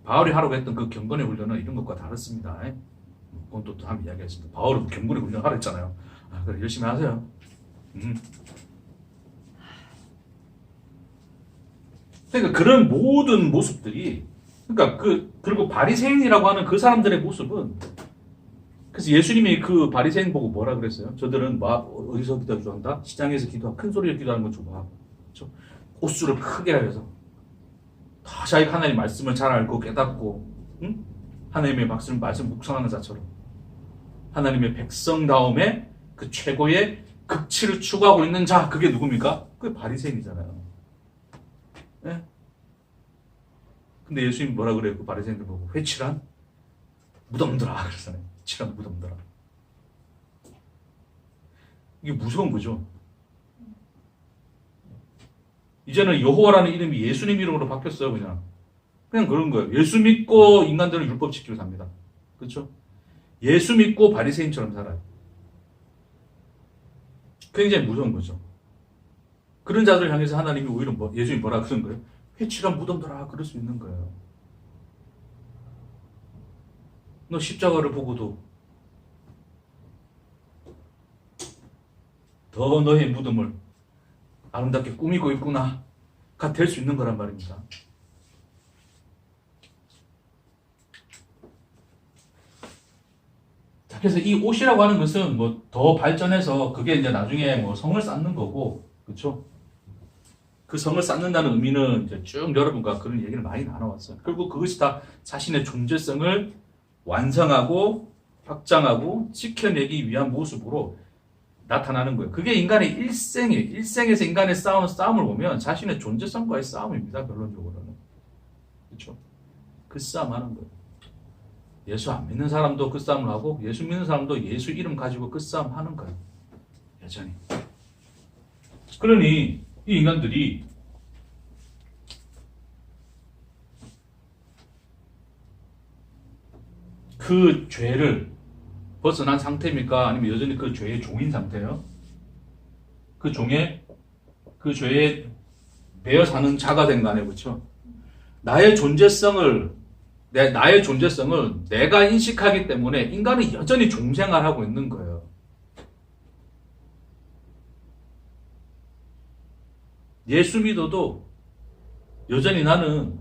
바울이 하라고 했던 그 경건의 훈련은 이런 것과 다릅니다. 그건 또 다음 이야기하겠습니다. 바울은 경건의 훈련 하라 했잖아요. 그래 열심히 하세요. 그러니까 그런 모든 모습들이 그러니까 그리고 바리새인이라고 하는 그 사람들의 모습은 그래서 예수님이 그 바리새인 보고 뭐라 그랬어요? 저들은 어디서 기도한다? 시장에서 기도하고 큰 소리로 기도하는 건 좋아하고 그렇죠? 호수를 크게 하면서 더 자기가 하나님 말씀을 잘 알고 깨닫고 응? 하나님의 말씀 묵상하는 자처럼 하나님의 백성다움에 그 최고의 극치를 추구하고 있는 자 그게 누굽니까? 그게 바리새인이잖아요. 네? 근데 예수님이 뭐라 그래요? 그 바리새인들 보고 회칠한 무덤들아 그러잖아요. 회칠한 무덤들아. 이게 무서운 거죠. 이제는 여호와라는 이름이 예수님 이름으로 바뀌었어요. 그냥 그런 거예요. 예수 믿고 인간들은 율법 지키고 삽니다. 그렇죠? 예수 믿고 바리새인처럼 살아요. 굉장히 무서운 거죠. 그런 자들을 향해서 하나님이 오히려 예수님이 뭐라 그런 거예요? 회칠한 무덤들아 그럴 수 있는 거예요. 너 십자가를 보고도 더 너의 무덤을 아름답게 꾸미고 있구나 가 될 수 있는 거란 말입니다. 그래서 이 옷이라고 하는 것은 뭐 더 발전해서 그게 이제 나중에 뭐 성을 쌓는 거고, 그렇죠? 그 성을 쌓는다는 의미는 이제 쭉 여러분과 그런 얘기를 많이 나눠왔어요. 결국 그것이 다 자신의 존재성을 완성하고 확장하고 지켜내기 위한 모습으로 나타나는 거예요. 그게 인간의 일생이에요. 일생에서 인간의 싸우는 싸움을 보면 자신의 존재성과의 싸움입니다. 결론적으로는. 그렇죠? 그 싸움 하는 거예요. 예수 안 믿는 사람도 그 싸움을 하고 예수 믿는 사람도 예수 이름 가지고 그 싸움 하는 거예요. 여전히. 그러니 이 인간들이 그 죄를 벗어난 상태입니까? 아니면 여전히 그 죄의 종인 상태예요? 그 죄에 매여 사는 자가 된 거 아니에요, 그렇죠? 나의 존재성을 내가 인식하기 때문에 인간은 여전히 종생활하고 있는 거예요. 예수 믿어도 여전히 나라는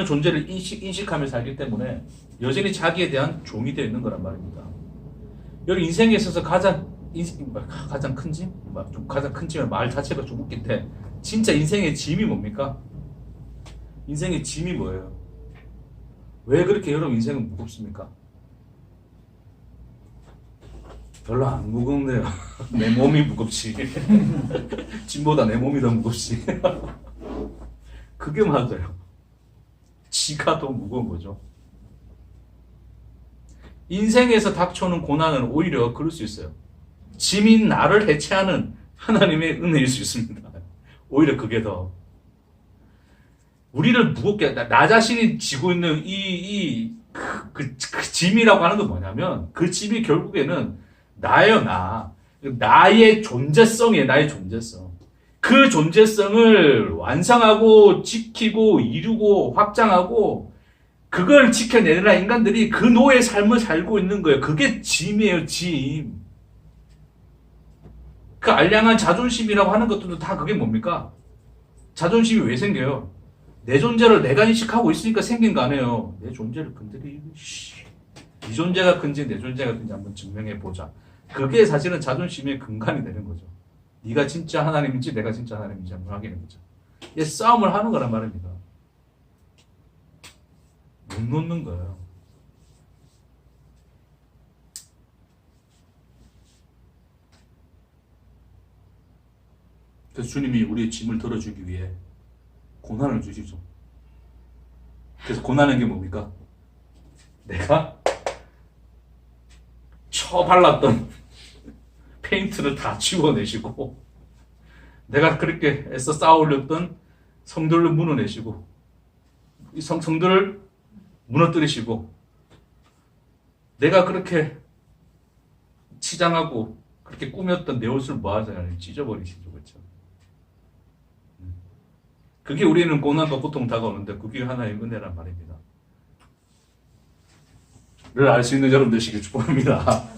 존재를 인식하며 살기 때문에 여전히 자기에 대한 종이 되어 있는 거란 말입니다. 여러분 인생에 있어서 가장 큰 짐? 가장 큰 짐은 말 자체가 좀 웃긴데 진짜 인생의 짐이 뭡니까? 인생의 짐이 뭐예요? 왜 그렇게 여러분 인생은 무겁습니까? 별로 안 무겁네요. 내 몸이 무겁지. 짐보다 내 몸이 더 무겁지. 그게 맞아요. 지가 더 무거운 거죠. 인생에서 닥쳐오는 고난은 오히려 그럴 수 있어요. 짐인 나를 해체하는 하나님의 은혜일 수 있습니다. 오히려 그게 더 우리를 무겁게 나 자신이 지고 있는 그 짐이라고 하는 건 뭐냐면 그 짐이 결국에는 나예요. 나의 존재성이에요. 나의 존재성. 그 존재성을 완성하고 지키고 이루고 확장하고 그걸 지켜내느라 인간들이 그 노예의 삶을 살고 있는 거예요. 그게 짐이에요. 짐. 그 알량한 자존심이라고 하는 것들도 다 그게 뭡니까? 자존심이 왜 생겨요? 내 존재를 내가 인식하고 있으니까 생긴 거 아니에요. 내 존재를 건드리고 네 존재가 큰지 내 존재가 큰지 한번 증명해 보자. 그게 사실은 자존심의 근간이 되는 거죠. 네가 진짜 하나님인지 내가 진짜 하나님인지 한번 확인해 보자. 이 싸움을 하는 거란 말입니다. 못 놓는 거예요. 그래서 주님이 우리의 짐을 덜어주기 위해 고난을 주시죠. 그래서 고난은 게 뭡니까? 내가 처발랐던 페인트를 다 지워내시고 내가 그렇게 애써 쌓아올렸던 성들을 무너내시고 이 성들을 무너뜨리시고 내가 그렇게 치장하고 그렇게 꾸몄던 내 옷을 뭐 하잖아요. 찢어버리시죠. 그렇죠? 그게 우리는 고난과 고통 다가오는데 그게 하나의 은혜란 말입니다. 를 알 수 있는 여러분 되시길 축복합니다.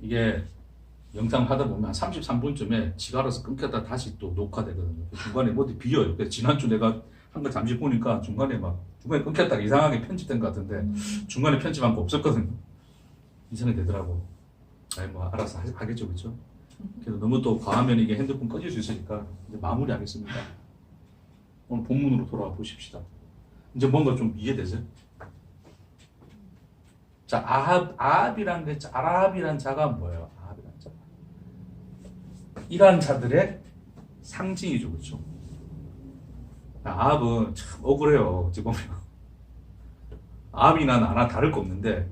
이게 영상 하다 보면 한 33분쯤에 지가 알아서 끊겼다 다시 또 녹화되거든요. 중간에 어디 비어요. 그래서 지난주 내가 한 거 잠시 보니까 중간에 끊겼다가 이상하게 편집된 것 같은데 중간에 편집한 거 없었거든요. 이상하게 되더라고. 아니 뭐 알아서 하겠죠, 그렇죠? 그래서 너무 또 과하면 이게 핸드폰 꺼질 수 있으니까 이제 마무리하겠습니다. 오늘 본문으로 돌아와 보십시다. 이제 뭔가 좀 이해되세요? 자, 아합이란 자가 뭐예요? 아합이란 자. 이러한 자들의 상징이죠, 그렇죠? 아합은 참 억울해요. 어찌 보면 아합이나 나나 다를 거 없는데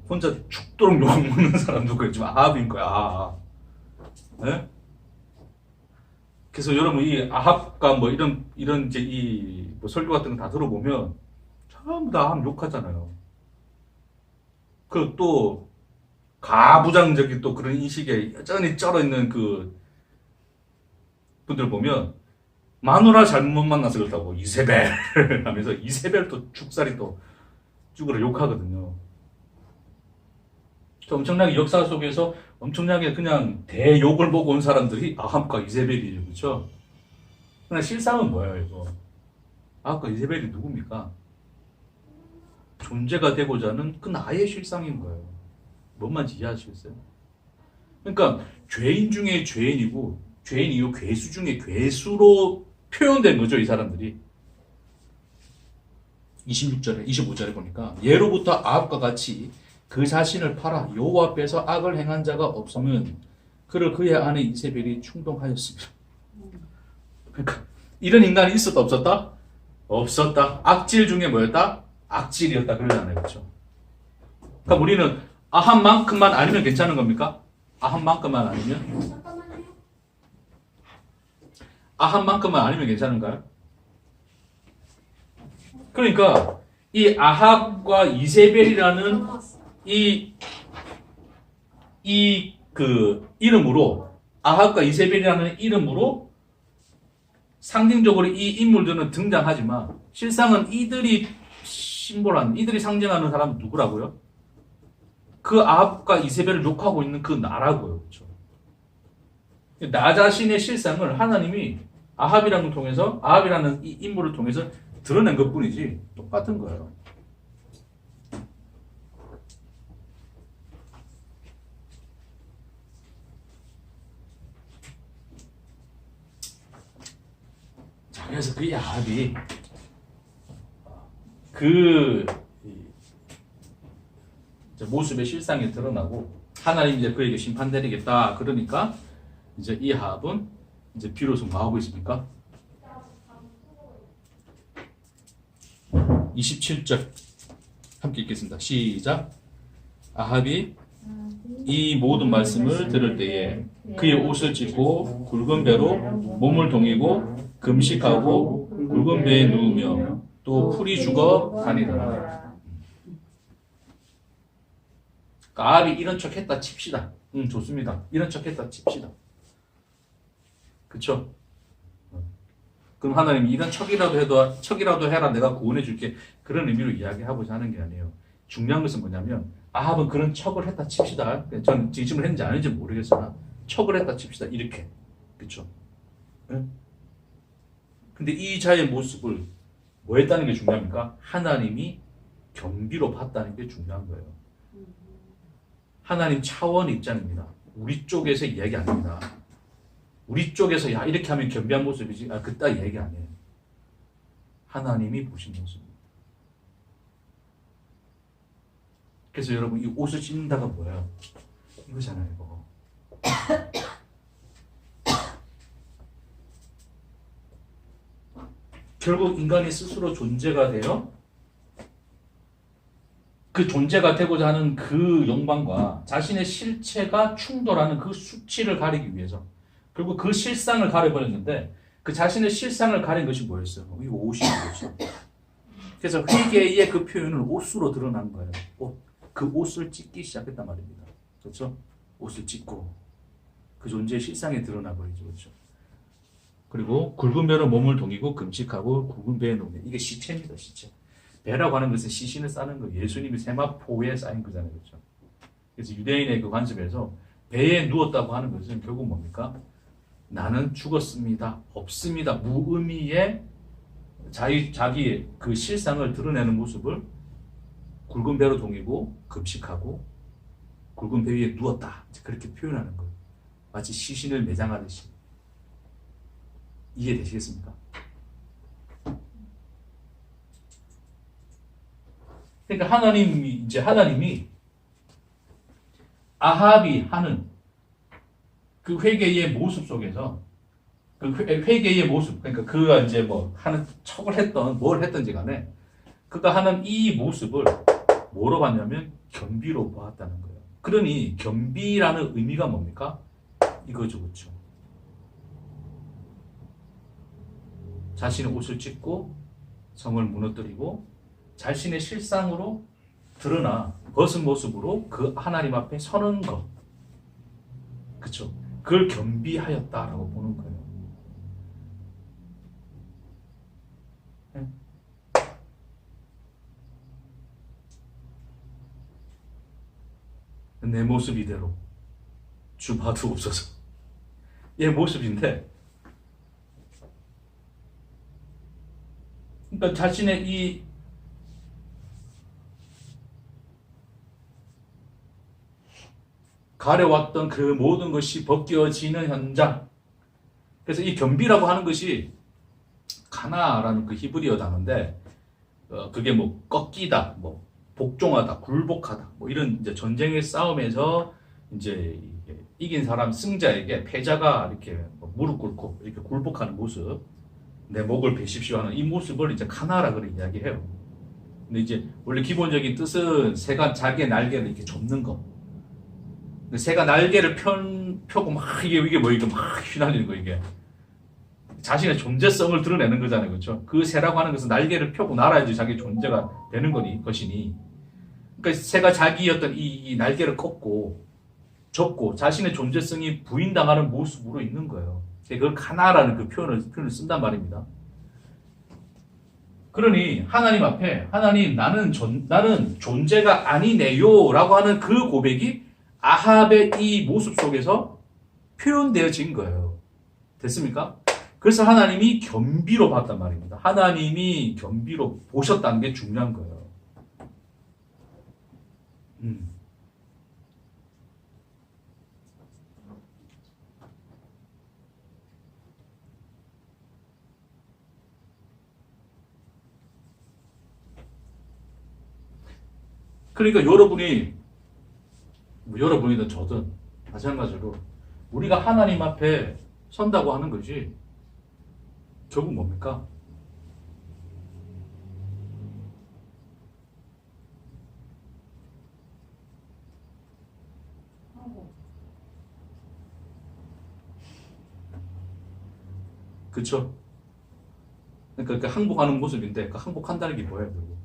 혼자 죽도록 욕먹는 사람 누구예요? 지금 아합인 거야. 네? 그래서 여러분 이 아합과 뭐 이런 이제 뭐 설교 같은 거 다 들어보면 전부 다 아합 욕하잖아요. 그리고 또 가부장적인 또 그런 인식에 여전히 쩔어 있는 그 분들 보면 마누라 잘못 만나서 그렇다고 이세벨 하면서 이세벨 또 죽살이 또 죽으러 욕하거든요. 엄청나게 역사 속에서 엄청나게 그냥 대욕을 보고 온 사람들이 아합과 이세벨이죠. 그렇죠? 그러나 실상은 뭐예요, 이거? 아합과 이세벨이 누굽니까? 존재가 되고자 하는 그 나의 실상인 거예요. 뭔 말인지 이해하시겠어요? 그러니까 죄인 중에 죄인이고 죄인이요 괴수 중에 괴수로 표현된 거죠, 이 사람들이. 26절에 25절에 보니까 예로부터 아합과 같이 그 자신을 팔아 여호와 앞에서 악을 행한 자가 없으면 그를 그의 아내 이세벨이 충동하였습니다. 그러니까 이런 인간이 있었다 없었다? 없었다. 악질 중에 뭐였다? 악질이었다 그러잖아요. 그렇죠? 그러니까 우리는 아합만큼만 아니면 괜찮은 겁니까? 아합만큼만 아니면? 아합만큼만 아니면 괜찮은가요? 그러니까 이 아합과 이세벨이라는 그 이름으로 아합과 이세벨이라는 이름으로 상징적으로 이 인물들은 등장하지만 실상은 이들이 이들이 상징하는 사람은 누구라고요? 그 아합과 이세벨을 욕하고 있는 그 나라고요. 그렇죠? 나 자신의 실상을 하나님이 아합이라는 이 인물을 통해서 드러낸 것 뿐이지 똑같은 거예요. 그래서 그 야합이 그 이제 모습의 실상이 드러나고 하나님 이제 그에게 심판 내리겠다. 그러니까 이제 이 아합은 이제 비로소 뭐 하고 있습니까? 27절 함께 읽겠습니다. 시작. 아합이 이 모든 말씀을 들을 때에 그의 옷을 찢고 굵은 배로 몸을 동이고 금식하고 굵은 배에 누우며 또 풀이 죽어 다니더라. 아합이 이런 척 했다 칩시다. 좋습니다. 이런 척 했다 칩시다. 그쵸? 그럼 하나님이 이런 척이라도 해라 내가 구원해 줄게. 그런 의미로 이야기하고자 하는 게 아니에요. 중요한 것은 뭐냐면 아합은 그런 척을 했다 칩시다. 저는 지침을 했는지 아닌지 모르겠으나 척을 했다 칩시다. 이렇게. 그쵸? 네? 근데 이 자의 모습을 뭐 했다는 게 중요합니까? 하나님이 경비로 봤다는 게 중요한 거예요. 하나님 차원 입장입니다. 우리 쪽에서 이야기 아닙니다. 우리 쪽에서 야 이렇게 하면 겸비한 모습이지 그따 얘기 아니에요. 하나님이 보신 모습입니다. 그래서 여러분 이 옷을 찢는다가 뭐예요? 이거잖아요. 이거. 결국 인간이 스스로 존재가 되어 그 존재가 되고자 하는 그 욕망과 자신의 실체가 충돌하는 그 수치를 가리기 위해서 결국 그 실상을 가려버렸는데 그 자신의 실상을 가린 것이 뭐였어요? 이 옷이었죠. 그래서 회개의 그 표현을 옷으로 드러난 거예요. 그 옷을 찢기 시작했단 말입니다. 그렇죠? 옷을 찢고 그 존재의 실상이 드러나버리죠. 그렇죠? 그리고 굵은 배로 몸을 동이고 금식하고 굵은 배에 누우며 이게 시체입니다. 시체. 배라고 하는 것은 시신을 싸는 거예요. 예수님이 세마포에 쌓인 거잖아요. 그렇죠? 그래서 유대인의 그 관습에서 배에 누웠다고 하는 것은 결국 뭡니까? 나는 죽었습니다. 없습니다. 무의미의 자기의 그 실상을 드러내는 모습을 굵은 배로 동이고 금식하고 굵은 배 위에 누웠다. 그렇게 표현하는 거예요. 마치 시신을 매장하듯이. 이해되시겠습니까? 그러니까 하나님이 아합이 하는 그 회개의 모습 속에서 그 회개의 모습, 그러니까 그가 이제 뭐 하는 척을 했던 뭘 했던지 간에 그가 하는 이 모습을 뭐로 봤냐면 겸비로 보았다는 거예요. 그러니 겸비라는 의미가 뭡니까? 이거죠, 그렇죠? 자신의 옷을 찢고 성을 무너뜨리고 자신의 실상으로 드러나 벗은 모습으로 그 하나님 앞에 서는 것, 그렇죠? 그걸 겸비하였다라고 보는 거예요. 내 모습 이대로 주 봐두옵소서. 얘 모습인데, 그러니까 자신의 이 가려왔던 그 모든 것이 벗겨지는 현장. 그래서 이 겸비라고 하는 것이 가나라는 그 히브리어 단어인데, 그게 뭐 꺾이다, 뭐 복종하다, 굴복하다, 뭐 이런 이제 전쟁의 싸움에서 이제 이긴 사람 승자에게 패자가 이렇게 무릎 꿇고 이렇게 굴복하는 모습, 내 목을 베십시오 하는 이 모습을 이제 가나라 그렇게 이야기해요. 근데 이제 원래 기본적인 뜻은 새가 자기의 날개를 이렇게 접는 거. 근데 새가 날개를 펴고 막 이게 뭐 이게 막 휘날리는 거 이게. 자신의 존재성을 드러내는 거잖아요. 그렇죠? 그 새라고 하는 것은 날개를 펴고 날아야지 자기 존재가 되는 것이니. 그러니까 새가 자기였던 이 날개를 꺾고 접고 자신의 존재성이 부인당하는 모습으로 있는 거예요. 그걸 가나라는 그 표현을 쓴단 말입니다. 그러니 하나님 앞에 하나님 나는 존재가 아니네요 라고 하는 그 고백이 아합의 이 모습 속에서 표현되어진 거예요. 됐습니까? 그래서 하나님이 겸비로 봤단 말입니다. 하나님이 겸비로 보셨다는 게 중요한 거예요. 그러니까 여러분이 뭐 여러분이든 저든 마찬가지로 우리가 하나님 앞에 선다고 하는 것이 결국 뭡니까? 그쵸? 그러니까 항복하는 모습인데 그 항복한다는 게 뭐예요? 결국?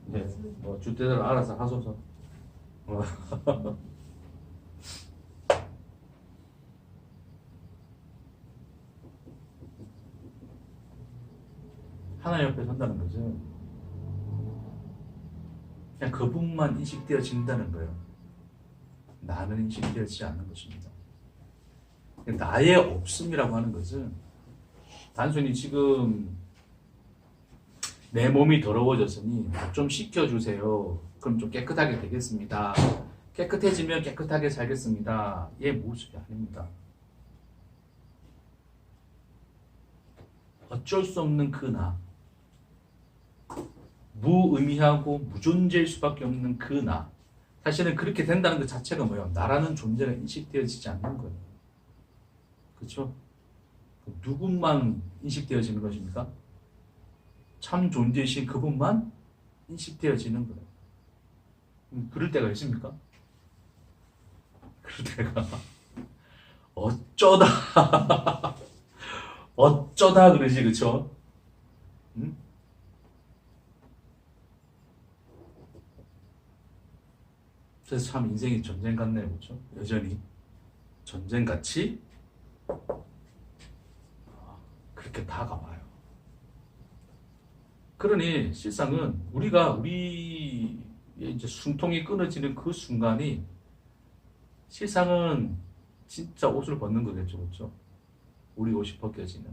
네, 뭐 주대대로 알아서 하소서. 하나님 옆에 선다는 것은 그냥 그분만 인식되어진다는 거예요. 나는 인식되어지지 않는 것입니다. 나의 없음이라고 하는 것은 단순히 지금 내 몸이 더러워졌으니 좀 씻겨주세요. 그럼 좀 깨끗하게 되겠습니다. 깨끗해지면 깨끗하게 살겠습니다. 의 모습이 아닙니다. 어쩔 수 없는 그 나, 무의미하고 무존재일 수밖에 없는 그 나, 사실은 그렇게 된다는 것 자체가 뭐예요? 나라는 존재가 인식되어지지 않는 거예요. 그렇죠? 누군만 인식되어지는 것입니까? 참 존재이신 그분만 인식되어지는 거예요. 그럴 때가 있습니까? 그럴 때가 어쩌다 어쩌다 그러지, 그쵸? 응? 그래서 참 인생이 전쟁 같네요, 그쵸? 여전히 전쟁같이 그렇게 다가와요. 그러니 실상은 우리의 이제 숨통이 끊어지는 그 순간이 실상은 진짜 옷을 벗는 거겠죠, 그렇죠? 우리 옷이 벗겨지는.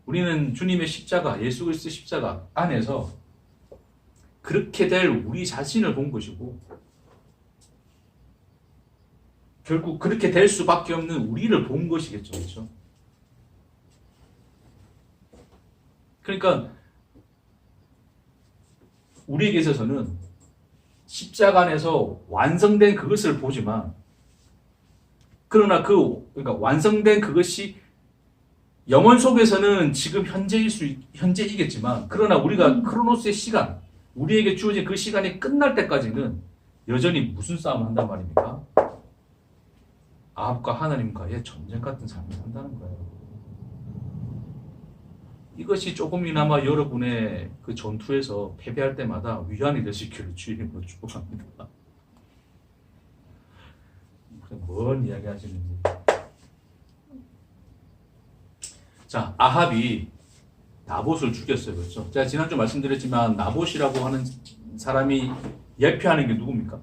우리는 주님의 십자가, 예수 그리스도 십자가 안에서 그렇게 될 우리 자신을 본 것이고, 결국 그렇게 될 수밖에 없는 우리를 본 것이겠죠, 그렇죠? 그러니까 우리에게 있어서는 십자가 안에서 완성된 그것을 보지만, 그러나 그러니까 완성된 그것이 영혼 속에서는 지금 현재이겠지만, 그러나 우리가 크로노스의 시간, 우리에게 주어진 그 시간이 끝날 때까지는 여전히 무슨 싸움을 한단 말입니까? 아합과 하나님과의 전쟁 같은 삶을 산다는 거예요. 이것이 조금이나마 여러분의 그 전투에서 패배할 때마다 위안이 되시기를 주님으로 축복합니다. 뭔 이야기 하시는지. 자, 아합이 나봇을 죽였어요. 그렇죠? 제가 지난주 말씀드렸지만 나봇이라고 하는 사람이 예표하는 게 누굽니까?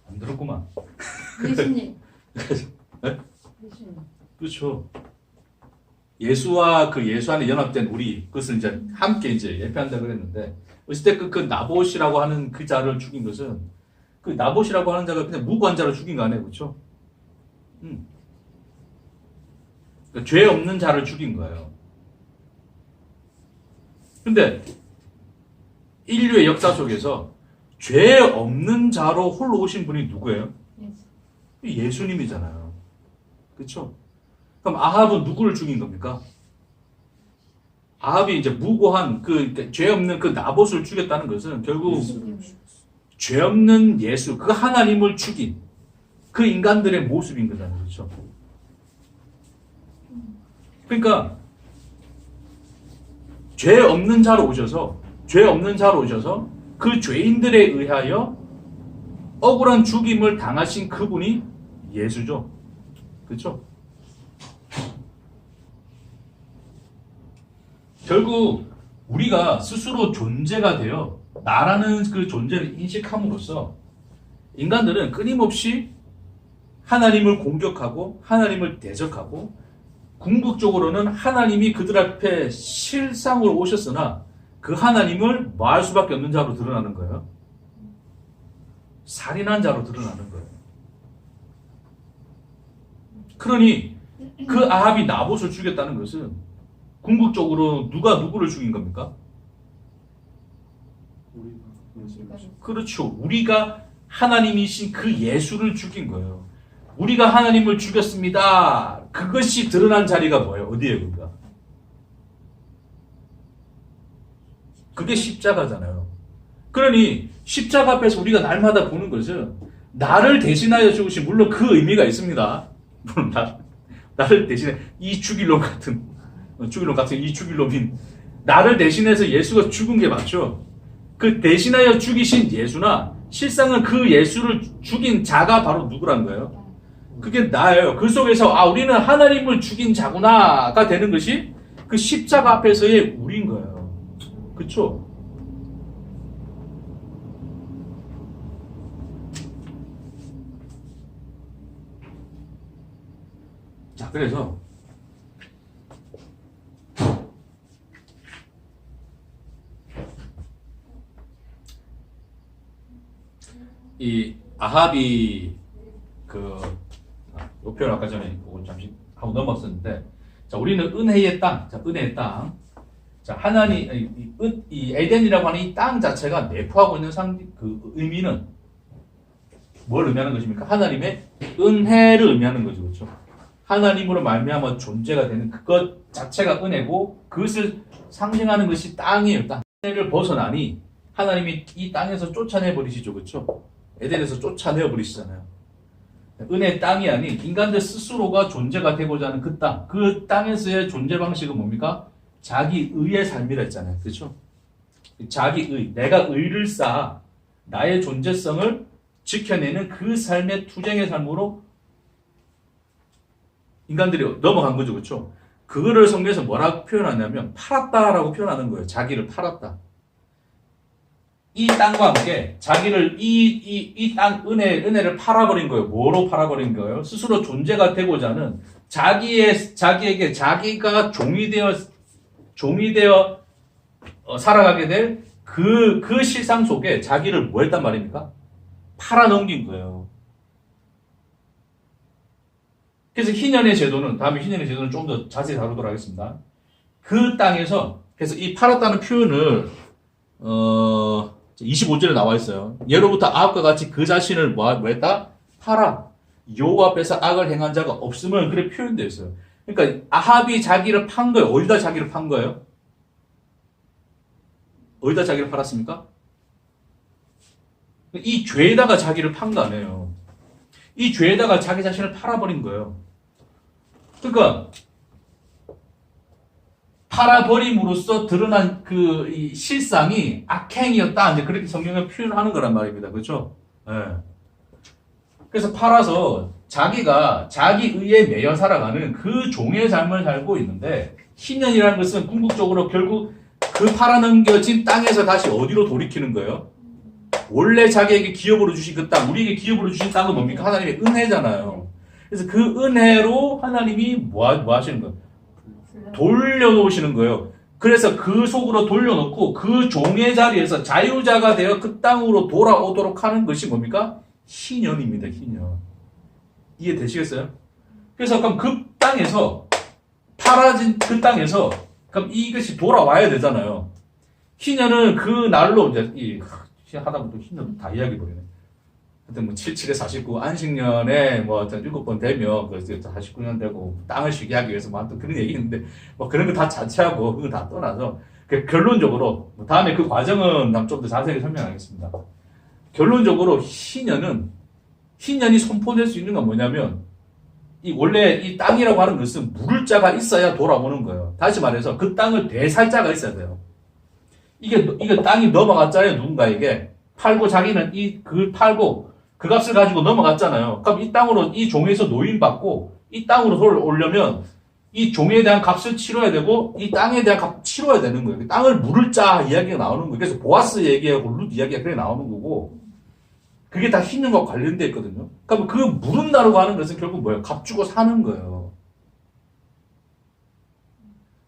안 들었구만. 예수님. 네? 예수님. 그렇죠. 예수와 그 예수 안에 연합된 우리, 그것을 이제 함께 이제 예표한다 그랬는데, 어쨌든 그 나봇이라고 하는 그 자를 죽인 것은, 그 나봇이라고 하는 자가 그냥 무관자로 죽인 거 아니에요, 그렇죠? 그러니까 죄 없는 자를 죽인 거예요. 근데 인류의 역사 속에서 죄 없는 자로 홀로 오신 분이 누구예요? 예수님이잖아요. 그렇죠? 그럼 아합은 누구를 죽인 겁니까? 아합이 이제 무고한 그러니까 죄 없는 그 나봇을 죽였다는 것은 결국 죄 없는 예수, 그 하나님을 죽인 그 인간들의 모습인 거잖아요. 그렇죠? 그러니까 죄 없는 자로 오셔서 그 죄인들에 의하여 억울한 죽임을 당하신 그분이 예수죠. 그렇죠? 결국 우리가 스스로 존재가 되어 나라는 그 존재를 인식함으로써 인간들은 끊임없이 하나님을 공격하고 하나님을 대적하고, 궁극적으로는 하나님이 그들 앞에 실상으로 오셨으나 그 하나님을 마할 수밖에 없는 자로 드러나는 거예요. 살인한 자로 드러나는 거예요. 그러니 그 아합이 나봇을 죽였다는 것은 궁극적으로 누가 누구를 죽인 겁니까? 그렇죠. 우리가 하나님이신 그 예수를 죽인 거예요. 우리가 하나님을 죽였습니다. 그것이 드러난 자리가 뭐예요? 어디에요, 그가? 그게 십자가잖아요. 그러니 십자가 앞에서 우리가 날마다 보는 것은 나를 대신하여 죽으신, 물론 그 의미가 있습니다. 물론 나를 대신해 이 죽일 놈 같은 이 죽일 놈인 나를 대신해서 예수가 죽은 게 맞죠. 그 대신하여 죽이신 예수나 실상은 그 예수를 죽인 자가 바로 누구란 거예요? 그게 나예요. 그 속에서 우리는 하나님을 죽인 자구나가 되는 것이 그 십자가 앞에서의 우리인 거예요. 그쵸? 자, 그래서 이 아합이 요 표현 아까 전에 보고 잠시 하고 넘었었는데, 자, 우리는 은혜의 땅, 자, 은혜의 땅, 자, 하나님, 이 에덴이라고 하는 이 땅 자체가 내포하고 있는 그 의미는 뭘 의미하는 것입니까? 하나님의 은혜를 의미하는 거죠, 그렇죠? 하나님으로 말미암아 존재가 되는 그것 자체가 은혜고, 그것을 상징하는 것이 땅이에요. 땅. 은혜를 벗어나니 하나님이 이 땅에서 쫓아내 버리시죠, 그렇죠? 에덴에서 쫓아내어 버리시잖아요. 은혜의 땅이 아닌 인간들 스스로가 존재가 되고자 하는 그 땅, 그 땅에서의 존재 방식은 뭡니까? 자기 의의 삶이라 했잖아요, 그렇죠? 자기 의, 내가 의를 쌓아 나의 존재성을 지켜내는 그 삶의 투쟁의 삶으로 인간들이 넘어간 거죠, 그렇죠? 그거를 성경에서 뭐라고 표현하냐면 팔았다라고 표현하는 거예요. 자기를 팔았다. 이 땅과 함께 자기를 이 땅 은혜를 팔아버린 거예요. 뭐로 팔아버린 거예요? 스스로 존재가 되고자 하는 자기에게 자기가 종이 되어 살아가게 될 그 실상 속에 자기를 뭐 했단 말입니까? 팔아넘긴 거예요. 그래서 희년의 제도는, 다음에 희년의 제도는 좀 더 자세히 다루도록 하겠습니다. 그 땅에서, 그래서 이 팔았다는 표현을, 25절에 나와 있어요. 예로부터 아합과 같이 그 자신을 뭐 했다? 팔아. 여호와 앞에서 악을 행한 자가 없음을 그렇게 표현되어 있어요. 그러니까 아합이 자기를 판 거예요. 어디다 자기를 판 거예요? 어디다 자기를 팔았습니까? 이 죄에다가 자기를 판 거 아니에요. 이 죄에다가 자기 자신을 팔아버린 거예요. 그러니까 팔아버림으로써 드러난 이 실상이 악행이었다. 이제 그렇게 성경을 표현하는 거란 말입니다. 그렇죠? 네. 그래서 팔아서 자기가 자기 의에 매여 살아가는 그 종의 삶을 살고 있는데, 희년이라는 것은 궁극적으로 결국 그 팔아넘겨진 땅에서 다시 어디로 돌이키는 거예요? 원래 자기에게 기업으로 주신 그 땅, 우리에게 기업으로 주신 땅은 뭡니까? 하나님의 은혜잖아요. 그래서 그 은혜로 하나님이 뭐 하시는 거예요? 돌려놓으시는 거예요. 그래서 그 속으로 돌려놓고 그 종의 자리에서 자유자가 되어 그 땅으로 돌아오도록 하는 것이 뭡니까? 희년입니다. 희년. 이해되시겠어요? 그래서 그럼 그 땅에서 팔아진 그 땅에서 그럼 이것이 돌아와야 되잖아요. 희년은 그 날로 이제 하다 보면 희년 다 이야기 버리네. 하여튼 뭐 77에 49 안식년에 뭐 하여튼 7번 되면 그 49년 되고 땅을 쉬게 하기 위해서 뭐 그런 얘기 있는데 뭐 그런 거 다 자체하고 그거 다 떠나서 결론적으로 뭐 다음에 그 과정은 좀 더 자세히 설명하겠습니다. 결론적으로 희년이 선포될 수 있는 건 뭐냐면 원래 이 땅이라고 하는 것은 물을 자가 있어야 돌아오는 거예요. 다시 말해서 그 땅을 되살 자가 있어야 돼요. 이게 땅이 넘어갔잖아요. 누군가에게 팔고 자기는 팔고 그 값을 가지고 넘어갔잖아요. 그럼 이 땅으로 이 종에서 노인받고 이 땅으로 오려면 이 종에 대한 값을 치러야 되고 이 땅에 대한 값을 치러야 되는 거예요. 땅을 물을 자 이야기가 나오는 거예요. 그래서 보아스 얘기하고 룻 이야기가 그래 나오는 거고, 그게 다 희년과 관련되어 있거든요. 그럼 그 물은다라고 하는 것은 결국 뭐예요? 값 주고 사는 거예요.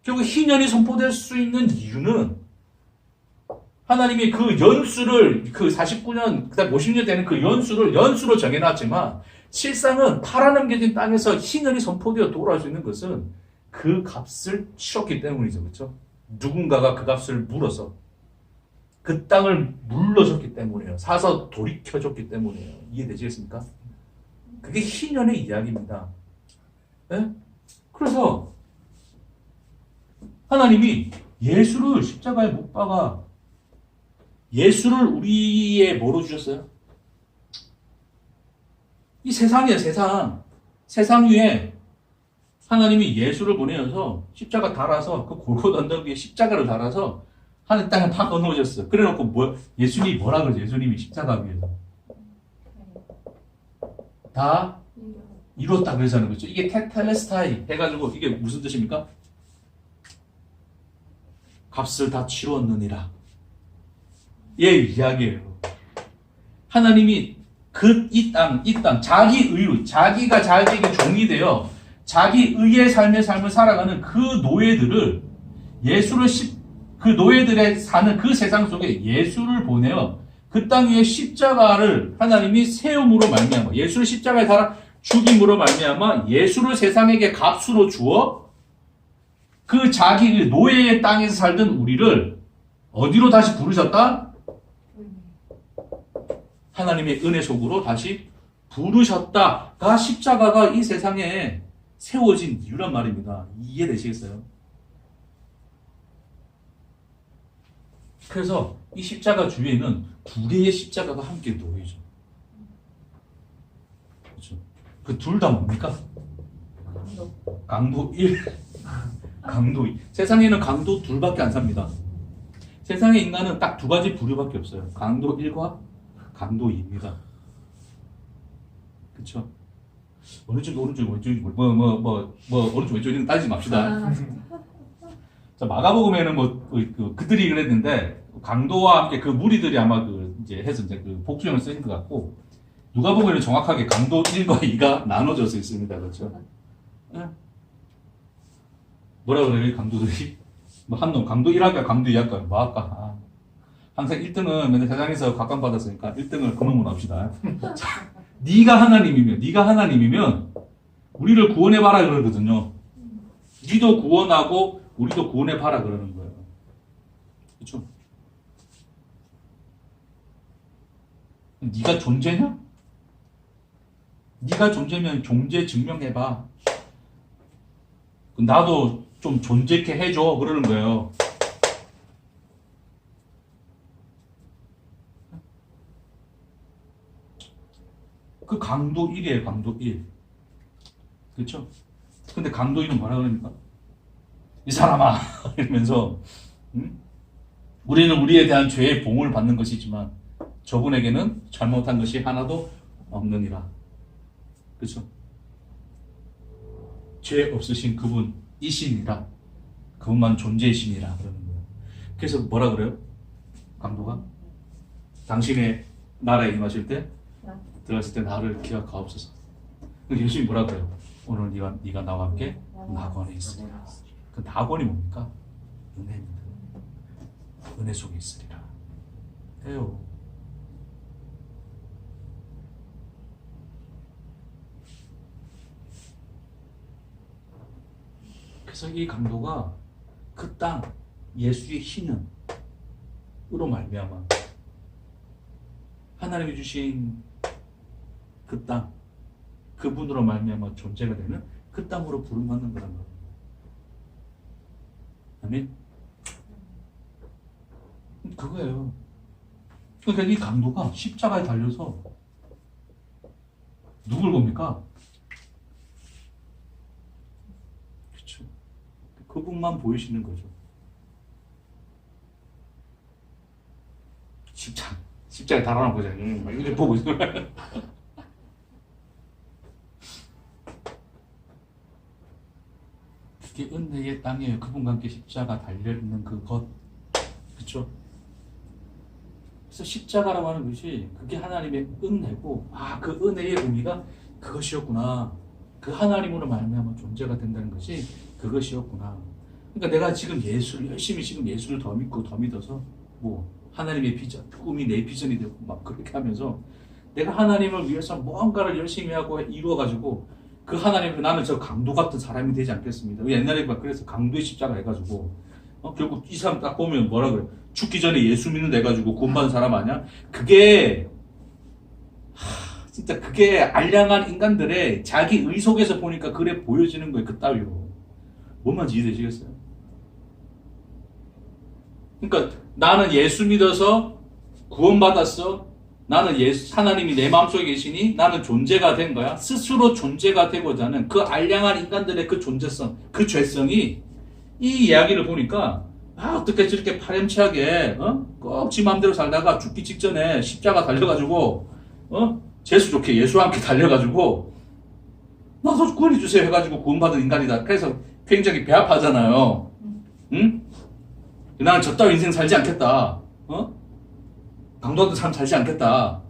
결국 희년이 선포될 수 있는 이유는 하나님이 그 연수를 그 49년 그다음 50년 되는 그 연수로 정해놨지만 실상은 팔아넘겨진 땅에서 희년이 선포되어 돌아올 수 있는 것은 그 값을 치렀기 때문이죠. 그렇죠? 누군가가 그 값을 물어서 그 땅을 물러줬기 때문이에요. 사서 돌이켜줬기 때문이에요. 이해되시겠습니까? 그게 희년의 이야기입니다. 네? 그래서 하나님이 예수를 십자가에 못 박아 예수를 우리의 뭐로 주셨어요? 이 세상이에요, 세상. 세상 위에 하나님이 예수를 보내어서 십자가 달아서 그 골고다 언덕 위에 십자가를 달아서 하늘 땅에 팍 얹어놓으셨어요. 그래 놓고 예수님이 뭐라 그러죠? 예수님이 십자가 위에서. 다 이뤘다 그러잖아요. 그렇죠? 이게 테텔레스타이 해가지고 이게 무슨 뜻입니까? 값을 다 치루었느니라. 예, 이야기예요. 하나님이 이 땅, 자기 의로, 자기가 자기에게 종이 되어 자기 의의 삶을 살아가는 그 노예들을 그 노예들의 사는 그 세상 속에 예수를 보내어 그 땅 위에 십자가를 하나님이 세움으로 말미암아 예수를 십자가에 달아 죽임으로 말미암아 예수를 세상에게 값으로 주어 그 자기 노예의 땅에서 살던 우리를 어디로 다시 부르셨다? 하나님의 은혜 속으로 다시 부르셨다가 십자가가 이 세상에 세워진 이유란 말입니다. 이해되시겠어요? 그래서 이 십자가 주위에는 두 개의 십자가가 함께 놓여져. 그렇죠? 그 둘 다 뭡니까? 강도 1, 강도 2. 세상에는 강도 둘밖에 안 삽니다. 세상의 인간은 딱 두 가지 부류밖에 없어요. 강도 1과 강도 2입니다. 그쵸? 어느 쪽, 오른쪽, 왼쪽, 오른쪽, 왼쪽 이런 거 따지지 맙시다. 자, 마가복음에는 그들이 그랬는데, 강도와 함께 그 무리들이 아마 이제 해서 이제 그 복수형을 쓰인 것 같고, 누가복음에는 정확하게 강도 1과 2가 나눠져서 있습니다. 그렇죠? 네? 뭐라 그래요, 강도들이? 한 놈, 강도 1할까, 강도 2할까, 뭐 할까? 항상 1등은 맨날 세상에서 각광받았으니까 1등을 그 놈으로 합시다. 자, 네가 하나님이면 우리를 구원해봐라 그러거든요. 니도 구원하고 우리도 구원해봐라 그러는 거예요. 그렇죠? 네가 존재냐? 네가 존재면 존재 증명해봐. 나도 좀 존재케 해줘 그러는 거예요. 그 강도 1이에요, 강도 1. 그렇죠? 근데 강도 1은 뭐라 그럽니까? 이 사람아! 이러면서, 우리는 우리에 대한 죄의 봉을 받는 것이지만, 저분에게는 잘못한 것이 하나도 없느니라. 그렇죠? 죄 없으신 그분이시니라. 그분만 존재이시니라. 그러는 거예요. 그래서 뭐라 그래요? 강도가? 당신의 나라에 임하실 때, 들어갔을 때 나를 기억하옵소서. 예수님이 뭐라 그래요? 오늘 네가 나와 함께 낙원에 있으리라. 그 낙원이 뭡니까? 은혜입니다. 은혜 속에 있으리라. 해요. 그래서 이 강도가 그 땅 예수의 희년으로 말미암아 하나님이 주신 그 땅, 그분으로 말미암아 존재가 되는 그 땅으로 부름받는 거란 말이에요. 아멘? 그거예요. 그러니까 이 강도가 십자가에 달려서 누굴 봅니까? 그렇죠. 그분만 보이시는 거죠. 십자가에 달아놓고 그냥 이렇게 보고 있어요. 그게 은혜의 땅이에요. 그분과 함께 십자가 달려있는 그것. 그쵸? 그래서 십자가라고 하는 것이 그게 하나님의 은혜고, 그 은혜의 의미가 그것이었구나. 그 하나님으로 말미암아 존재가 된다는 것이 그것이었구나. 그러니까 내가 지금 열심히 지금 예수를 더 믿고 더 믿어서 하나님의 비전, 꿈이 내 비전이 되고 막 그렇게 하면서 내가 하나님을 위해서 무언가를 열심히 하고 이루어가지고 그 하나님, 나는 저 강도 같은 사람이 되지 않겠습니다. 옛날에 막 그래서 강도의 십자가 해가지고 결국 이 사람 딱 보면 뭐라 그래? 죽기 전에 예수 믿는다 해가지고 구원받은 사람 아니야? 그게 진짜 그게 알량한 인간들의 자기 의 속에서 보니까 그래 보여지는 거예요. 그따위로. 뭔만 이해되시겠어요? 그러니까 나는 예수 믿어서 구원받았어. 나는 하나님이 내 마음속에 계시니 나는 존재가 된 거야. 스스로 존재가 되고자 하는 그 알량한 인간들의 그 존재성, 그 죄성이 이 이야기를 보니까 어떻게 저렇게 파렴치하게 꼭 지 마음대로 살다가 죽기 직전에 십자가 달려가지고 재수 좋게 예수와 함께 달려가지고 나도 구원해 주세요 해가지고 구원받은 인간이다. 그래서 굉장히 배아파잖아요. 응? 나는 저 따위 인생 살지 않겠다. 강도 같은 사람 살지 않겠다.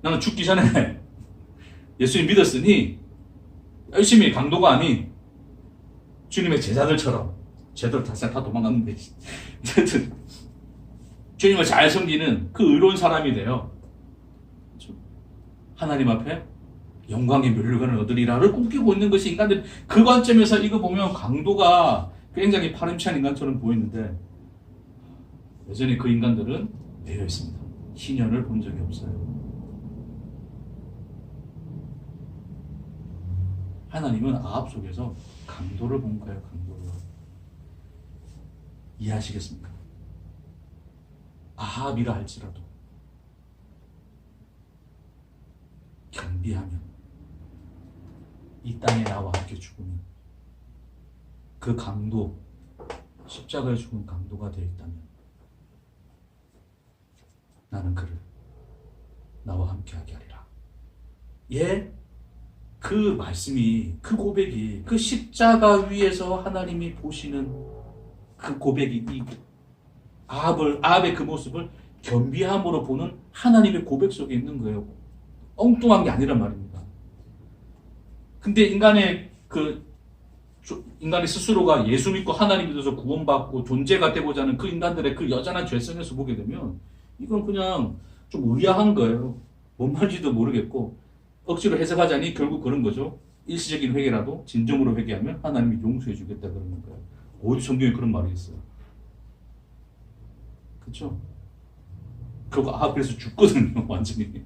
나는 죽기 전에 예수님 믿었으니 열심히 강도가 아닌 주님의 제자들처럼 제대로 다 도망갔는데 어쨌든 주님을 잘 섬기는 그 의로운 사람이 돼요. 하나님 앞에 영광의 면류관을 얻으리라를 꿈꾸고 있는 것이 인간들. 그 관점에서 이거 보면 강도가 굉장히 파렴치한 인간처럼 보이는데 여전히 그 인간들은 매여 있습니다. 희년을 본 적이 없어요. 하나님은 아합 속에서 강도를 본 거예요. 강도를. 이해하시겠습니까? 아합이라 할지라도 겸비하면 이 땅에 나와 함께 죽으면 그 강도, 십자가에 죽은 강도가 되어 있다면 나는 그를 나와 함께하게 하리라. 예, 그 말씀이, 그 고백이, 그 십자가 위에서 하나님이 보시는 그 고백이, 이 아합의 그 모습을 겸비함으로 보는 하나님의 고백 속에 있는 거예요. 엉뚱한 게 아니란 말입니다. 근데 인간의 스스로가 예수 믿고 하나님 믿어서 구원받고 존재가 되고자 하는 그 인간들의 그 여전한 죄성에서 보게 되면 이건 그냥 좀 의아한 거예요. 뭔 말인지도 모르겠고 억지로 해석하자니 결국 그런 거죠. 일시적인 회개라도 진정으로 회개하면 하나님이 용서해 주겠다 그러는 거예요. 어디 성경에 그런 말이 있어요? 그렇죠? 결국 그래서 죽거든요. 완전히.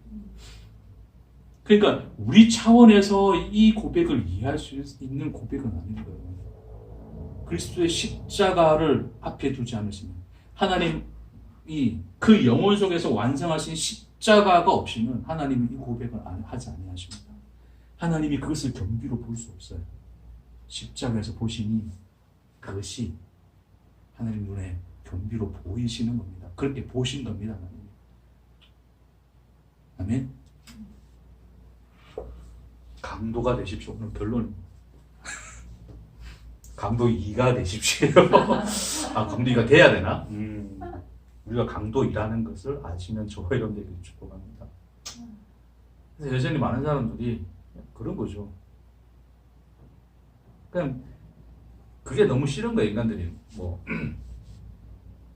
그러니까 우리 차원에서 이 고백을 이해할 수 있는 고백은 아닌 거예요. 그리스도의 십자가를 앞에 두지 않으시면 하나님이 그 영혼 속에서 완성하신 십자가가 없이는 하나님이 이 고백을 하지 아니하십니다. 하나님이 그것을 겸비로 볼 수 없어요. 십자가에서 보시니 그것이 하나님 눈에 겸비로 보이시는 겁니다. 그렇게 보신 겁니다. 하나님. 아멘. 강도가 되십시오. 오늘 결론. 강도 2가 되십시오. 강도 2가 돼야 되나? 우리가 강도 2라는 것을 아시면 저와 여러분들에게 축복합니다. 그래서 여전히 많은 사람들이 그런 거죠. 그냥 그게 너무 싫은 거예요, 인간들이.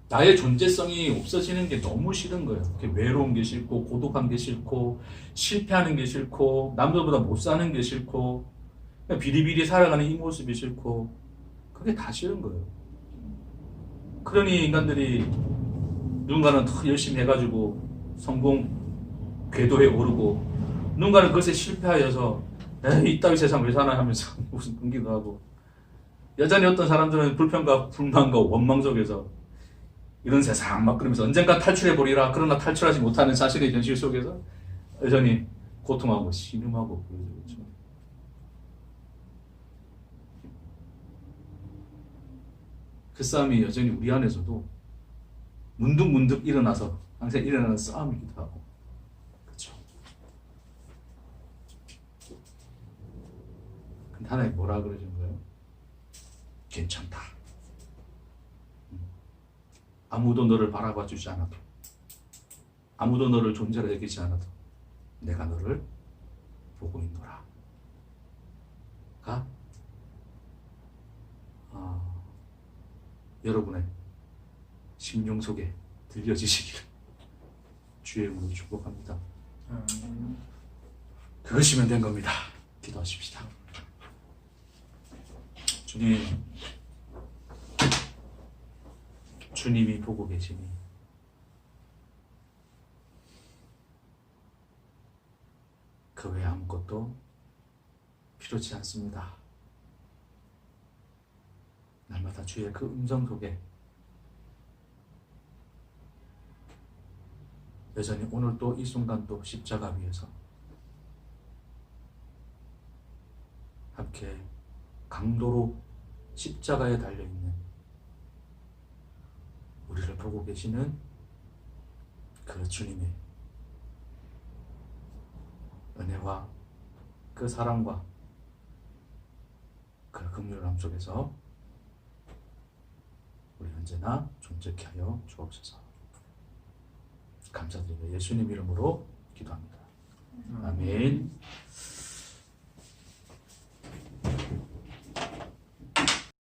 나의 존재성이 없어지는 게 너무 싫은 거예요. 외로운 게 싫고, 고독한 게 싫고, 실패하는 게 싫고, 남들보다 못 사는 게 싫고, 그냥 비리비리 살아가는 이 모습이 싫고, 그게 다 싫은 거예요. 그러니 인간들이 누군가는 더 열심히 해가지고 성공 궤도에 오르고, 누군가는 그것에 실패하여서 에이, 이따위 세상 왜 사나 하면서 무슨 끊기도 하고, 여전히 어떤 사람들은 불평과 불만과 원망 속에서 이런 세상 막 그러면서 언젠가 탈출해보리라. 그러나 탈출하지 못하는 사실의 현실 속에서 여전히 고통하고 신음하고 그러죠. 그 싸움이 여전히 우리 안에서도 문득문득 일어나서 항상 일어나는 싸움이기도 하고, 그렇죠. 근데 하나님 뭐라 그러신 거예요? 괜찮다. 아무도 너를 바라봐 주지 않아도, 아무도 너를 존재로 여기지 않아도 내가 너를 보고 있노라. 여러분의 심령 속에 들려지시기를 주의 이름으로 축복합니다. 그것이면 된 겁니다. 기도하십시다. 주님, 주님이 보고 계시니 그 외에 아무것도 필요치 않습니다. 날마다 주의 그 음성 속에 여전히 오늘도 이 순간도 십자가 위에서 함께 강도로 십자가에 달려있는 우리를 보고 계시는 그 주님의 은혜와 그 사랑과 그 긍휼함 속에서 우리 언제나 존재케 하여 주옵소서. 감사드리며 예수님 이름으로 기도합니다. 아멘.